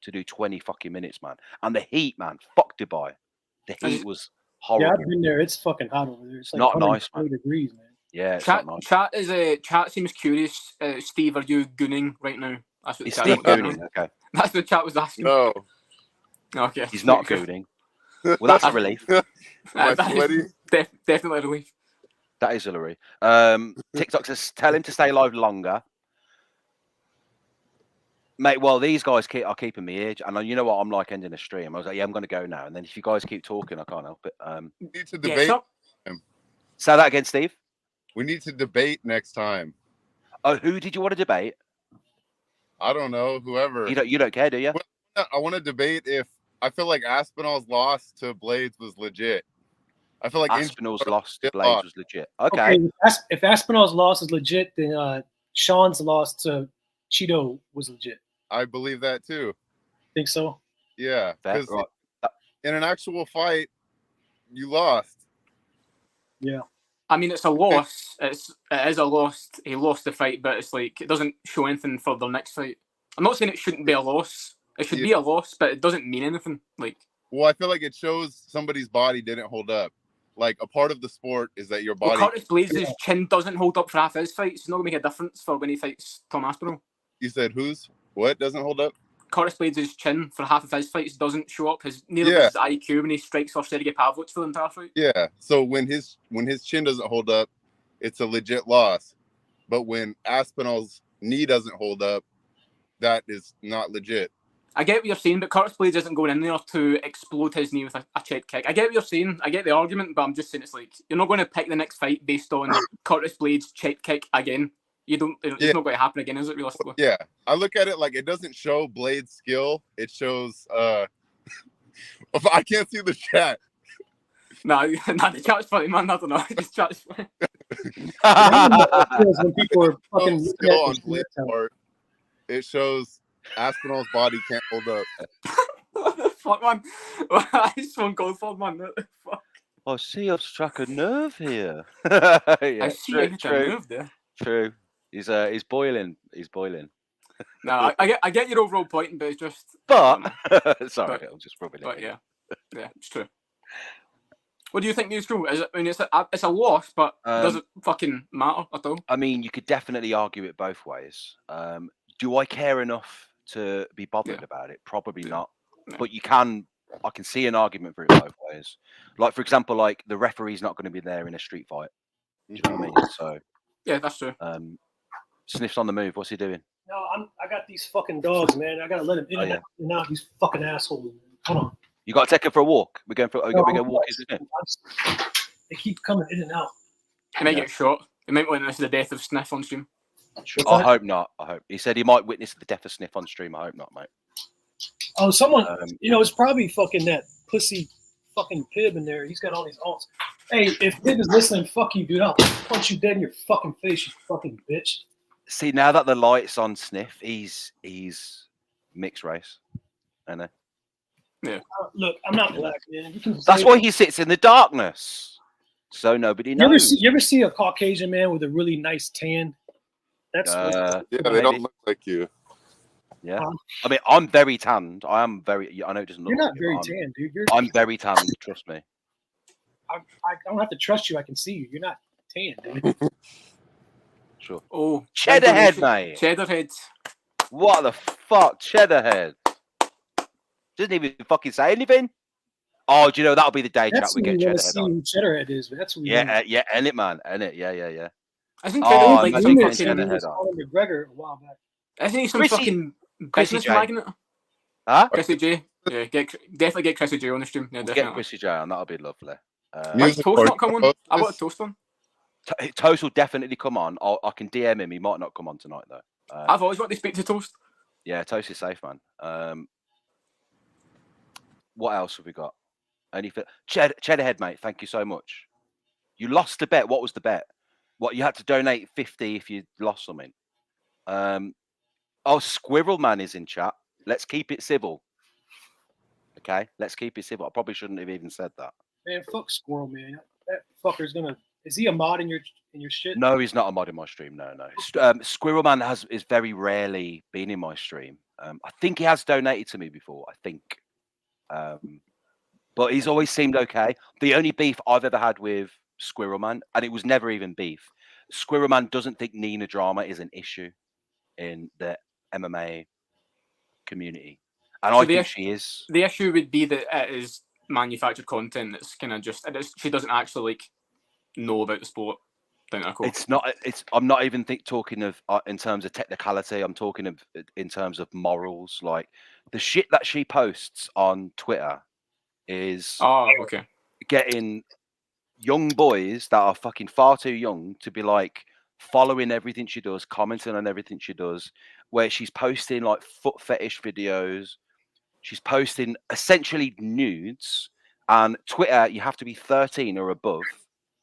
to do 20 fucking minutes, man. And the heat, man, fuck Dubai. The heat was horrible. Yeah, I've been there. It's fucking hot over there. It's like not nice, man. Degrees, man. Yeah, it's not nice. Chat seems curious. Steve, are you gooning right now? That's what Steve gooning. Okay. That's what chat was asking. No. Okay. He's not gooning. Well, that's a relief. Definitely a relief. That is a relief. TikTok says, tell him to stay live longer. Mate, well, these guys are keeping me here. And you know what? I'm like ending a stream. I was like, yeah, I'm going to go now. And then if you guys keep talking, I can't help it. We need to debate. Say that again, Steve. We need to debate next time. Oh, who did you want to debate? I don't know. Whoever. You don't care, do you? I want to debate if I feel like Aspinall's loss to Blades was legit. I feel like Aspinall's loss to Blades was legit. Okay. If Aspinall's loss is legit, then Sean's loss to Cheeto was legit. I believe that too. Think so? Yeah. Because in an actual fight, you lost. Yeah. I mean, it's a loss. It is a loss. He lost the fight, but it's like it doesn't show anything for the next fight. I'm not saying it shouldn't be a loss. It should be a loss, but it doesn't mean anything. Like, well, I feel like it shows somebody's body didn't hold up. Like a part of the sport is that your body. Well, Curtis Blades' chin doesn't hold up for half his fights. It's not gonna make a difference for when he fights Tom Aspinall. You said what doesn't hold up? Curtis Blades' chin for half of his fights doesn't show up. Neither does his IQ when he strikes off Sergey Pavlovich for the entire fight. Yeah. So when his chin doesn't hold up, it's a legit loss. But when Aspinall's knee doesn't hold up, that is not legit. I get what you're saying, but Curtis Blades isn't going in there to explode his knee with a check kick. I get what you're saying. I get the argument, but I'm just saying it's like you're not going to pick the next fight based on Curtis Blades' check kick again. You don't. It's not going to happen again, is it? Realistically. Yeah, I look at it like it doesn't show Blades' skill. It shows. I can't see the chat. No, the chat's funny, man. I don't know. The chat's funny. When people are fucking skill on Blades' part, it shows Aspinall's body can't hold up. What the fuck, man? Ice one gold for man. What the fuck? I see I've struck a nerve here. I see you hit a nerve there. True. He's boiling. He's boiling. No, I get your overall point, but it's just. But sorry, but, I'm just rubbing it. But yeah, it's true. What do you think is true? I mean, it's a loss, but does it fucking matter at all? I mean, you could definitely argue it both ways. Do I care enough to be bothered about it? Probably not. Yeah. But I can see an argument for it both ways. Like, for example, like the referee's not going to be there in a street fight. Do you know what I mean? So yeah, that's true. Sniff's on the move. What's he doing? No, I got these fucking dogs, man. I gotta let him in and out. These fucking assholes. Hold on. You got to take her for a walk. We're going for we're going to walk, isn't it? They keep coming in and out. He might get shot. He might witness the death of Sniff on stream. I hope not. I hope he said he might witness the death of Sniff on stream. I hope not, mate. Oh, someone. It's probably fucking that pussy fucking Pib in there. He's got all these alts. Hey, if Pib is listening, fuck you, dude. I'll punch you dead in your fucking face, you fucking bitch. See, now that the light's on Sniff, he's mixed race, I know. Yeah. Look, I'm not black, man. That's why he sits in the darkness, so nobody knows. You ever see a Caucasian man with a really nice tan? That's yeah, they don't look like you. Yeah, I mean, I'm very tanned. I am very. I know it doesn't look. You're not very tan, dude. I'm very tanned. Trust me. I don't have to trust you. I can see you. You're not tan, dude. Sure. Oh, Cheddarhead, mate. Cheddarhead. What the fuck, Cheddarhead? Doesn't even fucking say anything. Oh, do you know that'll be the day chat we get Cheddarhead on. Cheddarhead is, but that's who yeah, end it, man, end it. Yeah. I think Cheddarhead like some fucking McGregor a while back. Isn't he some fucking business magnate? Huh? Chrissy J. Yeah, definitely get Chrissy J on the stream. Yeah, definitely. Get Chrissy J on. That'll be lovely. Toast not come on. I want a Toast on. Toast will definitely come on. I can DM him. He might not come on tonight though. I've always wanted to speak to Toast. Yeah, Toast is safe, man. What else have we got? Anything? Cheddarhead, mate. Thank you so much. You lost the bet. What was the bet? What, you had to donate 50 if you lost something? Oh, Squirrel Man is in chat. Let's keep it civil. Okay, let's keep it civil. I probably shouldn't have even said that. Man, fuck Squirrel Man. That fucker's gonna. Is he a mod in your shit? No, he's not a mod in my stream. No. Squirrel Man is very rarely been in my stream. I think he has donated to me before. I think, but he's always seemed okay. The only beef I've ever had with Squirrel Man, and it was never even beef. Squirrel Man doesn't think Nina drama is an issue in the MMA community, and so I think she is. The issue would be that it is manufactured content that's kind of just. She doesn't actually like know about the sport. It's not. I'm not even talking of in terms of technicality. I'm talking of in terms of morals. Like the shit that she posts on Twitter is getting young boys that are fucking far too young to be like following everything she does, commenting on everything she does, where she's posting like foot fetish videos. She's posting essentially nudes, and Twitter, you have to be 13 or above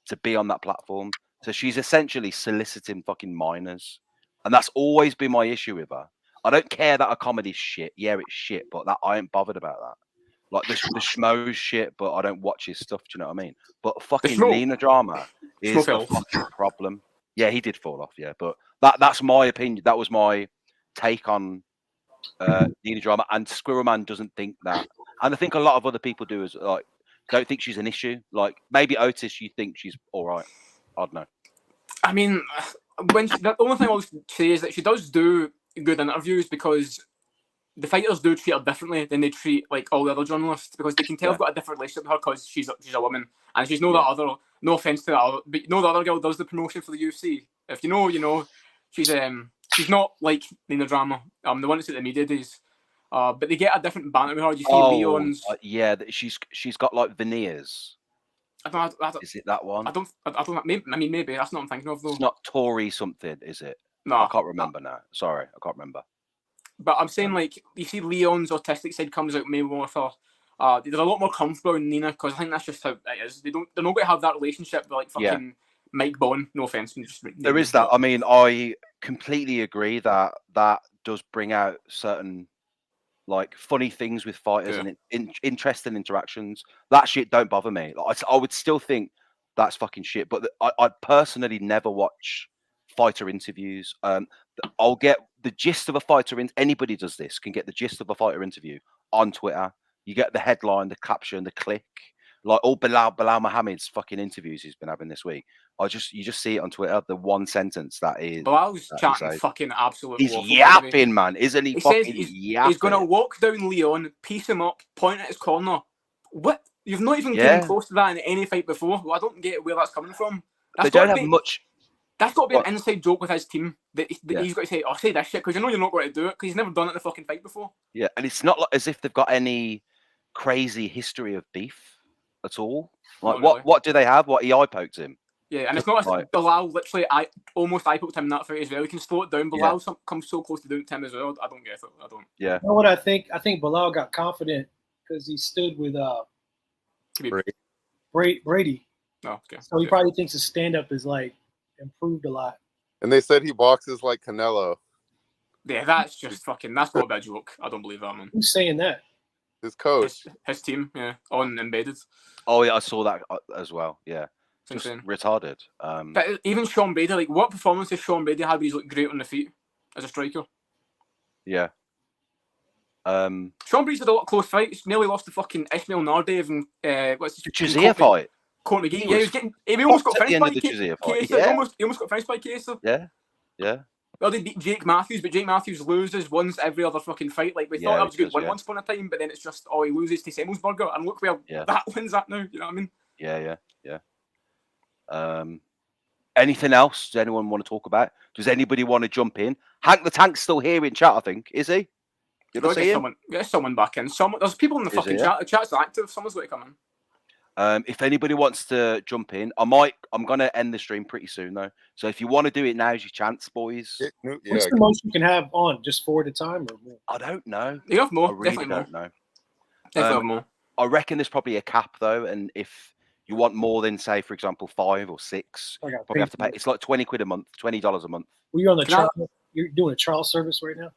to be on that platform. So she's essentially soliciting fucking minors. And that's always been my issue with her. I don't care that her comedy's shit. Yeah, it's shit, but that I ain't bothered about that. Like the schmo's shit, but I don't watch his stuff. Do you know what I mean? But fucking Nina drama is a fucking problem. Yeah, he did fall off. Yeah, but that's my opinion. That was my take on Nina drama. And Squirrel Man doesn't think that, and I think a lot of other people do as like don't think she's an issue. Like maybe Otis, you think she's all right. I don't know. I mean, the only thing I'll say is that she does do good interviews because the fighters do treat her differently than they treat like all the other journalists because they can tell they've got a different relationship with her because she's a woman and she's that other. No offense to that other, but the other girl does the promotion for the UFC. If you know, she's not like Nina drama. The one that's at the media days. But they get a different banter with her. You see Leon's. Yeah, she's got like veneers. I don't, is it that one? I don't. Maybe that's not what I'm thinking of though. It's not Tory something, is it? No, I can't remember now. Sorry, I can't remember. But I'm saying like you see Leon's autistic side comes out maybe more for. They're a lot more comfortable in Nina because I think that's just how it is. They're not going to have that relationship with like fucking Mike Bowen. No offense, there is that. I mean, I completely agree that does bring out certain like funny things with fighters and interesting interactions. That shit don't bother me. Like, I would still think that's fucking shit. But I personally never watch fighter interviews. I'll get the gist of a fighter, anybody does this, can get the gist of a fighter interview on Twitter. You get the headline, the caption, the click. Like all Bilal Muhammad's fucking interviews he's been having this week. You just see it on Twitter. The one sentence that is Bilal's chatting fucking absolute he's waffle, yapping, man, isn't he? He fucking says yapping. he's going to walk down Leon, piece him up, point at his corner. What? You've not even came close to that in any fight before. Well, I don't get where that's coming from. They don't have much. That's got to be an inside joke with his team that he's got to say, "Oh, say this shit," because you know you're not going to do it because he's never done it in a fucking fight before. Yeah, and it's not like as if they've got any crazy history of beef at all. Like what do they have? What he eye poked him? Yeah, and it's not like Bilal literally almost eye poked him in that fight as well. He can slow it down. Bilal comes so close to doing it to him as well. I don't get it. I don't. Yeah. You know what I think? I think Bilal got confident because he stood with Brady. Oh, okay. So he probably thinks his stand up is like improved a lot. And they said he boxes like Canelo. Yeah, that's just fucking. That's not a bad joke. I don't believe that, man. Who's saying that? His coach. His team, yeah, on Embedded. Oh yeah, I saw that as well. Yeah, just retarded. But even Sean Brady, like what performance has Sean Brady had? He's looked great on the feet as a striker. Yeah. Sean Brady's had a lot of close fights. Nearly lost to fucking Ismail Nardev and what's his Jazia fight. Court McGee. Yeah, he was getting. He almost got finished by Jazia fight. He almost got finished by Chiesa. Yeah. Well, they beat Jake Matthews, but Jake Matthews loses once every other fucking fight. Like we thought that was a good win once upon a time, but then it's just he loses to Semmelsberger, and look where that wins at now. You know what I mean? Yeah. Anything else? Does anyone want to talk about? Does anybody want to jump in? Hank the Tank's still here in chat, I think. Is he? You know, get someone back in. There's people in the fucking chat. The chat's active. Someone's got to come in. If anybody wants to jump in, I'm gonna end the stream pretty soon though. So if you want to do it, now's your chance, boys. What's the most you can have on? Just 4 at a time, or more? I don't know. You have more. I really Definitely don't know. Definitely have more. I reckon there's probably a cap though, and if you want more than say, for example, 5 or 6, probably have to pay. It's like $20 a month, $20 a month. Were you on the trial? You're doing a trial service right now?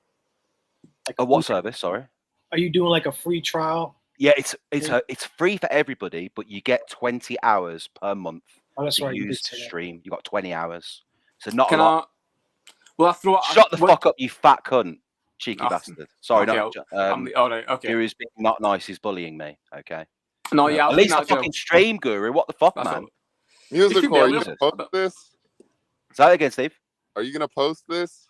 Like a what service? Sorry. Are you doing like a free trial? Yeah, it's free for everybody, but you get 20 hours per month to use to stream. You got 20 hours, so not a lot. Shut the fuck up, you fat cunt, cheeky bastard. Sorry, okay, all right, okay. Guru's being not nice. He's bullying me. Okay. No, yeah. At least I fucking stream, Guru. What the fuck, man? Musical, are you gonna post this? Say that again, Steve. Are you gonna post this?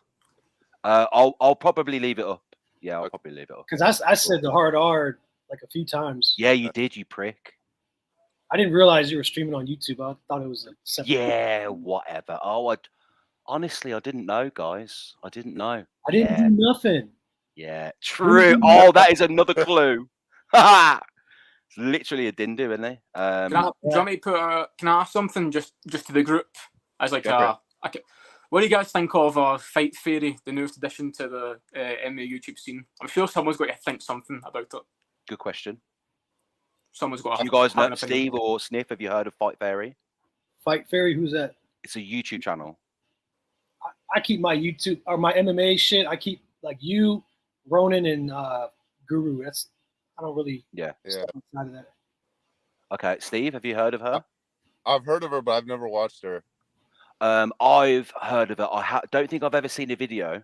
I'll probably leave it up. Yeah, I'll probably leave it up. Because I said the hard R like a few times. Yeah, you did, you prick. I didn't realize you were streaming on YouTube. I thought it was a separate. Yeah, whatever. Honestly, I didn't know, guys. I didn't know. I didn't do nothing. Yeah, true. Oh, that is another clue. It's literally a didn't do, isn't it? Do you want me to put? Can I ask something just to the group as like what do you guys think of Fight Theory, the newest addition to the MMA YouTube scene? I'm sure someone's got to think something about it. Good question. Someone's got. You guys know Steve or Sniff? Have you heard of Fight Theory? Fight Theory, who's that? It's a YouTube channel. I keep my YouTube or my MMA shit. I keep like you, Ronan, and Guru. I don't really. Yeah. Outside of that. Okay, Steve, have you heard of her? I've heard of her, but I've never watched her. I've heard of it. Don't think I've ever seen a video.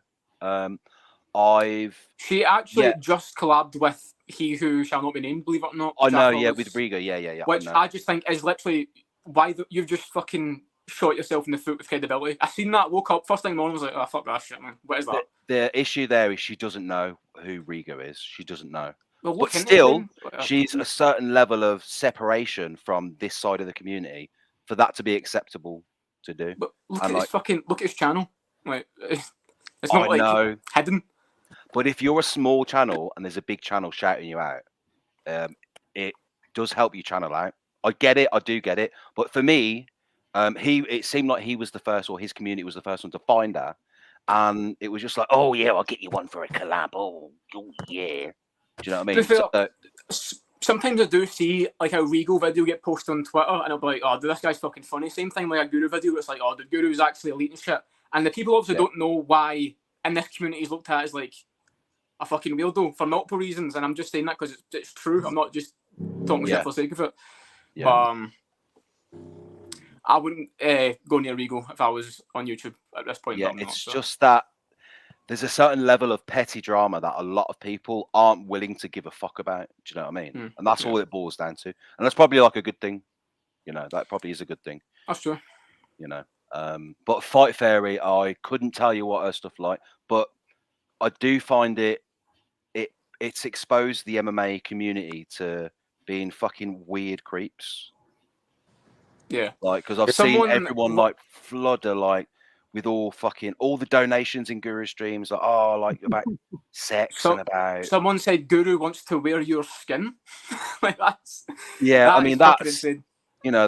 She actually just collabed with He Who Shall Not Be Named, believe it or not. I know, with Riga, yeah. Which I just think is literally why you've just fucking shot yourself in the foot with credibility. I seen that, woke up, first thing in the morning, was like, oh, fuck that shit, man. What is that? The issue there is she doesn't know who Riga is. She doesn't know. Well, but still, she's a certain level of separation from this side of the community for that to be acceptable to do. But look at his channel. Like, it's not like hidden. But if you're a small channel and there's a big channel shouting you out, it does help you channel out. I get it. I do get it. But for me, it seemed like he was the first, or his community was the first one to find her. And it was just like, oh, yeah, I'll get you one for a collab. Oh yeah. Do you know what I mean? Sometimes I do see like a Regal video get posted on Twitter and I'll be like, oh, dude, this guy's fucking funny. Same thing like a Guru video. It's like, oh, the Guru's actually elite and shit. And the people obviously don't know why in this community is looked at as like a fucking weirdo for multiple reasons. And I'm just saying that because it's true. I'm not just talking shit for the sake of it. Yeah. I wouldn't go near Regal if I was on YouTube at this point. Yeah, it's just that there's a certain level of petty drama that a lot of people aren't willing to give a fuck about. Do you know what I mean? And that's all it boils down to. And that's probably like a good thing. You know, that probably is a good thing. That's true. You know, but Fight Fairy, I couldn't tell you what her stuff like, but I do find it's exposed the MMA community to being fucking weird creeps. Yeah, like because I've seen everyone like flutter like with all the donations in Guru streams, like about sex and about. Someone said Guru wants to wear your skin. Like that's I mean that's you know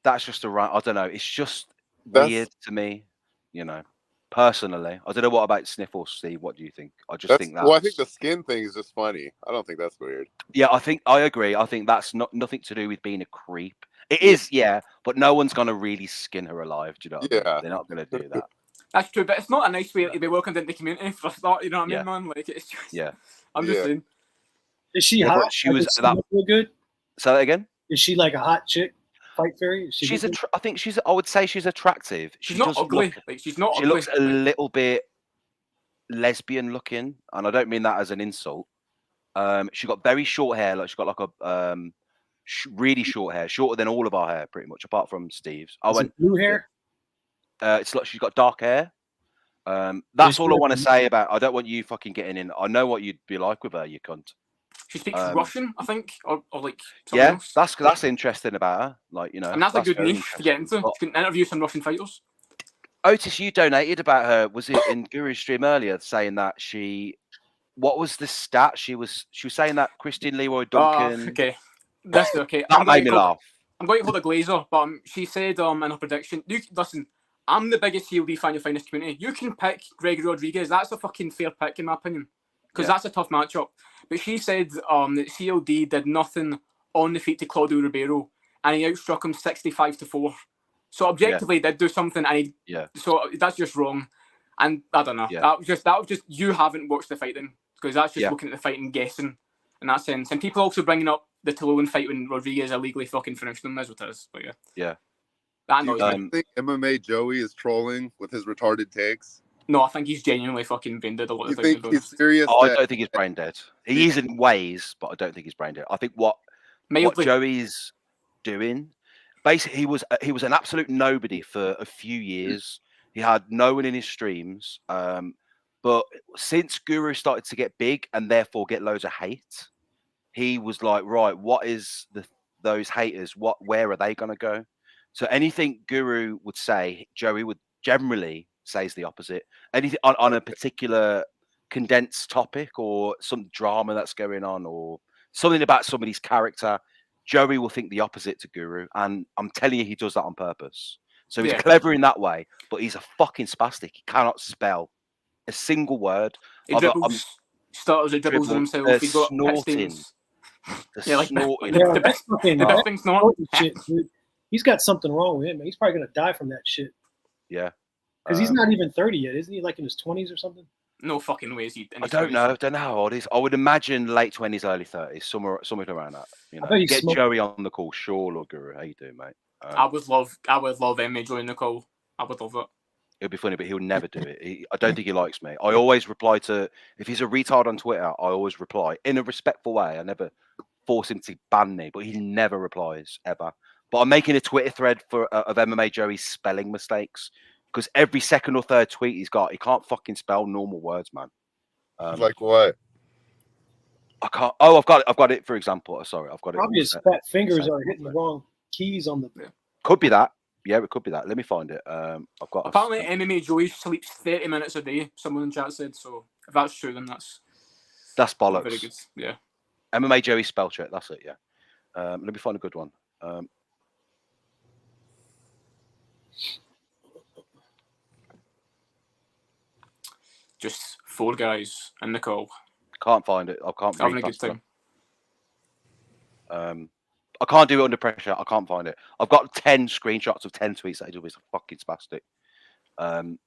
that's just I don't know. It's just weird to me, you know. Personally, I don't know what about Sniffle, Steve. What do you think? I just think that. Well, I think the skin thing is just funny. I don't think that's weird. Yeah, I agree. I think that's nothing to do with being a creep. It is, yeah, but no one's gonna really skin her alive. Do you know? What I mean? They're not gonna do that. That's true, but it's not a nice way to be welcomed into the community for a start. You know what I mean, man? Like it's just. I'm just saying. Is she hot? She was that good. Say that again. Is she like a hot chick? Fight Fairy? I think she's. I would say she's attractive. She's not ugly. She's not. She looks a little bit lesbian looking, and I don't mean that as an insult. She got very short hair. Like she got like a really short hair, shorter than all of our hair, pretty much, apart from Steve's. Blue hair. It's like she's got dark hair. That's all I want to say about. I don't want you fucking getting in. I know what you'd be like with her, you cunt. She speaks Russian, I think, or like else. That's interesting about her. Like, you know, and that's a good niche to get into. You can interview some Russian fighters. Otis, you donated about her. Was it in Guru's stream earlier, saying that what was the stat? She was saying that Christine Leroy Duncan. Okay, that's okay. That made me laugh. I'm going for the Glazer, but she said in her prediction. Listen, I'm the biggest CLD fan you'll find in this community. You can pick Greg Rodriguez. That's a fucking fair pick in my opinion, because that's a tough matchup. But she said that CLD did nothing on the feet to Claudio Ribeiro, and he outstruck him 65-4. So objectively, he did do something, and so that's just wrong. And I don't know. That was just you haven't watched the fight then, because that's just looking at the fight and guessing in that sense. And people also bringing up the Tulloan fight when Rodriguez illegally fucking finished him. That's what it is. But that annoys me. I think MMA Joey is trolling with his retarded takes. No, I think he's genuinely fucking brain dead a lot of things. He's serious? I don't think he's brain dead. He is in ways, but I don't think he's brain dead. I think what Joey's doing, basically, he was an absolute nobody for a few years. He had no one in his streams. But since Guru started to get big and therefore get loads of hate, he was like, right, what is those haters? Where are they going to go? So anything Guru would say, Joey would generally says the opposite. Anything on a particular condensed topic or some drama that's going on or something about somebody's character, Joey will think the opposite to Guru. And I'm telling you, he does that on purpose. So he's clever in that way, but he's a fucking spastic. He cannot spell a single word. He dribbles. Starters at dribbles himself. He's got snorting. Snorting. The best thing's not. Shit, dude. He's got something wrong with him. He's probably gonna die from that shit. Yeah. Because he's not even 30 yet, isn't he? Like in his 20s or something? No fucking way is he. I don't know. I don't know how old he is. I would imagine late 20s, early 30s, somewhere around that. You know, get Joey on the call, Shaw or Guru. How you doing, mate? I would love Emma joining the call. I would love that. It'll be funny, but he'll never do it. I don't think he likes me. I always reply to if he's a retard on Twitter. I always reply in a respectful way. I never force him to ban me, but he never replies ever. But I'm making a Twitter thread of MMA Joey's spelling mistakes. Because every second or third tweet he can't fucking spell normal words, man. Like what? I can't. Oh, I've got it. For example, sorry, I've got it. Probably his fat fingers are hitting the wrong keys on the. Could be that. Yeah, it could be that. Let me find it. I've got. Apparently, MMA Joey sleeps 30 minutes a day. Someone in chat said so. If that's true, then that's bollocks. Very good. Yeah. MMA Joey spell check. That's it. Yeah. Let me find a good one. Just 4 guys in the call. Can't find it. I can't. Having a good time. I can't do it under pressure. I can't find it. I've got 10 screenshots of 10 tweets that he does. He's fucking spastic. Apparently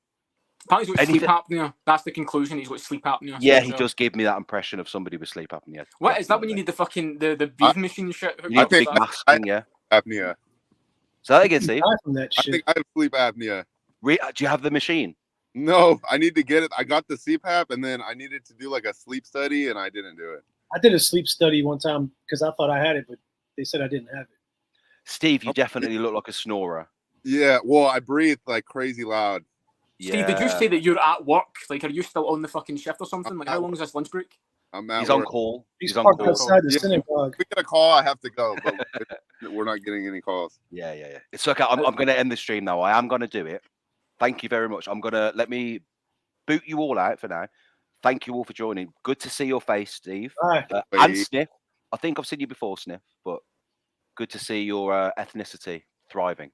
he's got sleep apnea. That's the conclusion. He's got sleep apnea. Yeah, he does give me that impression of somebody with sleep apnea. What is that when you need the fucking the breathing machine shit? I think masking, apnea. So that again, Steve. From that shit. I think I have sleep apnea. Do you have the machine? No, I need to get it. I got the CPAP, and then I needed to do like a sleep study, and I didn't do it. I did a sleep study one time because I thought I had it, but they said I didn't have it. Steve, you definitely look like a snorer. Yeah, well, I breathe like crazy loud. Steve, did you say that you're at work? Like, are you still on the fucking shift or something? Like, how long is this lunch break? I'm at He's on work. call. He's on parked call. outside the Yeah, synagogue. if we get a call, I have to go, but we're not getting any calls. Yeah. It's okay. I'm going to end the stream now. I am going to do it. Thank you very much. I'm going to let me boot you all out for now. Thank you all for joining. Good to see your face, Steve. And Sniff. I think I've seen you before, Sniff, but good to see your ethnicity thriving.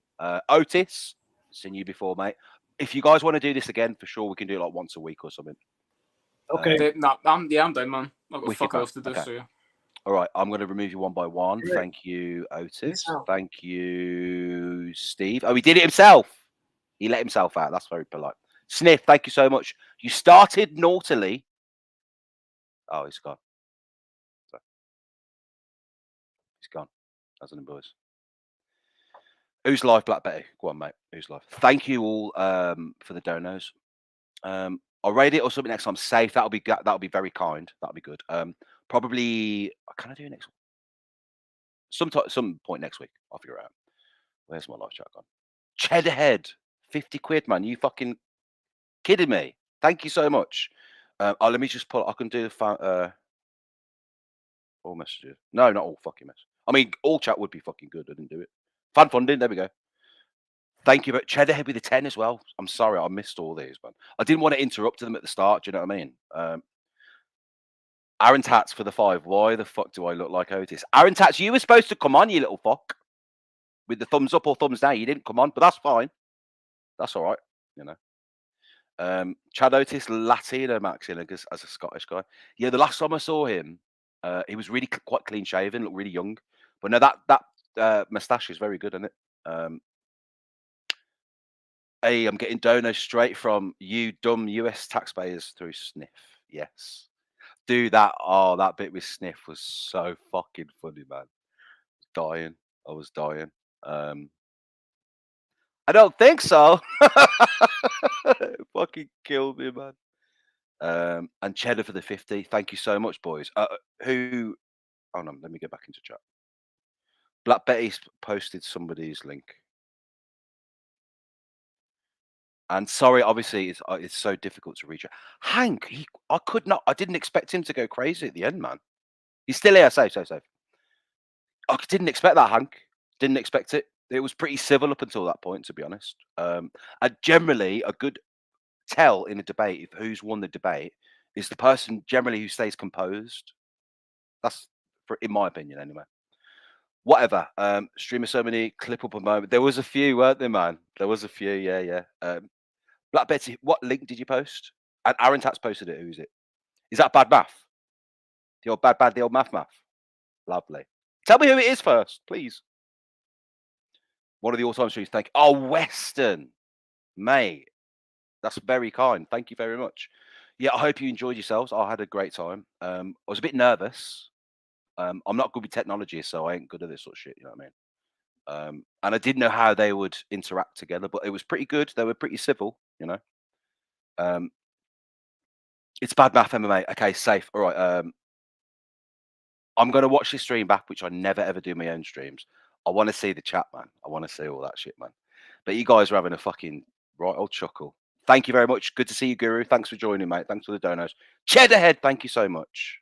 Otis, seen you before, mate. If you guys want to do this again, for sure, we can do it like once a week or something. Okay. I'm down, man. I've got fuck else to do. Okay. So. All right, I'm going to remove you one by one. Great. Thank you, Otis. Thank you, Steve. Oh, he did it himself. He let himself out. That's very polite. Sniff, thank you so much. You started naughtily. Oh, he's gone. Sorry. He's gone. That's an boys. Who's live, Black Betty? Go on, mate. Who's live? Thank you all for the donos. I'll rate it or something next time. Safe. That'll be very kind. That'll be good. Probably. Can I do it next? Some point next week. I'll figure it out. Where's my live chat gone? Cheddarhead, 50 quid, man. You fucking kidding me? Thank you so much. Let me just pull. I can do the all messages. No, not all fucking messages. I mean, all chat would be fucking good. I didn't do it. Fan funding. There we go. Thank you, but Cheddarhead with the 10 as well. I'm sorry, I missed all these, man. I didn't want to interrupt them at the start. Do you know what I mean? Aaron Tats for the 5. Why the fuck do I look like Otis? Aaron Tats, you were supposed to come on, you little fuck. With the thumbs up or thumbs down. You didn't come on, but that's fine. That's all right, you know. Chad Otis, Latino Max as a Scottish guy. Yeah, the last time I saw him, he was really quite clean shaven, looked really young. But no, that moustache is very good, isn't it? Hey, I'm getting donos straight from you dumb US taxpayers through Sniff. Yes. Do that. Oh, that bit with Sniff was so fucking funny, man. Dying. I was dying. I don't think so. Fucking killed me, man. And Cheddar for the 50. Thank you so much, boys. Who? Oh no, let me get back into chat. Black Betty's posted somebody's link. And sorry, obviously, it's so difficult to reach. Hank, I didn't expect him to go crazy at the end, man. He's still here, safe. I didn't expect that, Hank. Didn't expect it. It was pretty civil up until that point, to be honest. And generally, a good tell in a debate if who's won the debate is the person generally who stays composed. That's, in my opinion, anyway. Whatever. Streamer so many clip up a moment. There was a few, weren't there, man? There was a few, yeah. Black Betty, what link did you post? And Aaron Tats posted it. Who's it? Is that Bad Math? The old the old math. Lovely. Tell me who it is first, please. One of the all-time streams. Thank you. Oh, Western, mate. That's very kind. Thank you very much. Yeah, I hope you enjoyed yourselves. I had a great time. I was a bit nervous. I'm not good with technology, so I ain't good at this sort of shit. You know what I mean? And I didn't know how they would interact together, but it was pretty good. They were pretty civil, you know. It's Bad Math MMA. Okay, safe. All right. I'm going to watch this stream back, which I never ever do my own streams. I want to see the chat, man. I want to see all that shit, man. But you guys are having a fucking right old chuckle. Thank you very much. Good to see you, Guru. Thanks for joining, mate. Thanks for the donos. Cheddarhead, thank you so much.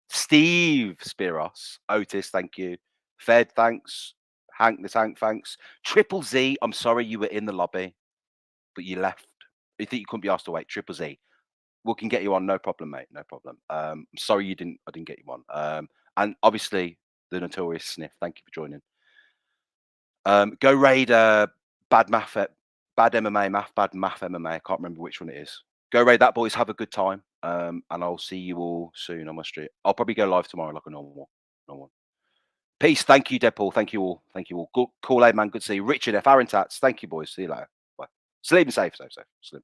Steve Spiros, Otis, thank you. Fed, thanks. Hank the Tank, thanks. Triple Z, I'm sorry you were in the lobby, but you left. You think you couldn't be asked to wait? Triple Z, we can get you on, no problem, mate, no problem. I'm sorry I didn't get you on. And obviously the notorious Sniff, thank you for joining. Go raid Bad MMA Math, Bad Math MMA. I can't remember which one it is. Go raid that, boys. Have a good time. And I'll see you all soon on my street. I'll probably go live tomorrow like a normal one. Peace. Thank you, Deadpool. Thank you all. Thank you all. Good, cool, man. Good to see you. Richard F. Aaron Tats. Thank you, boys. See you later. Bye. Sleep safe. Sleep.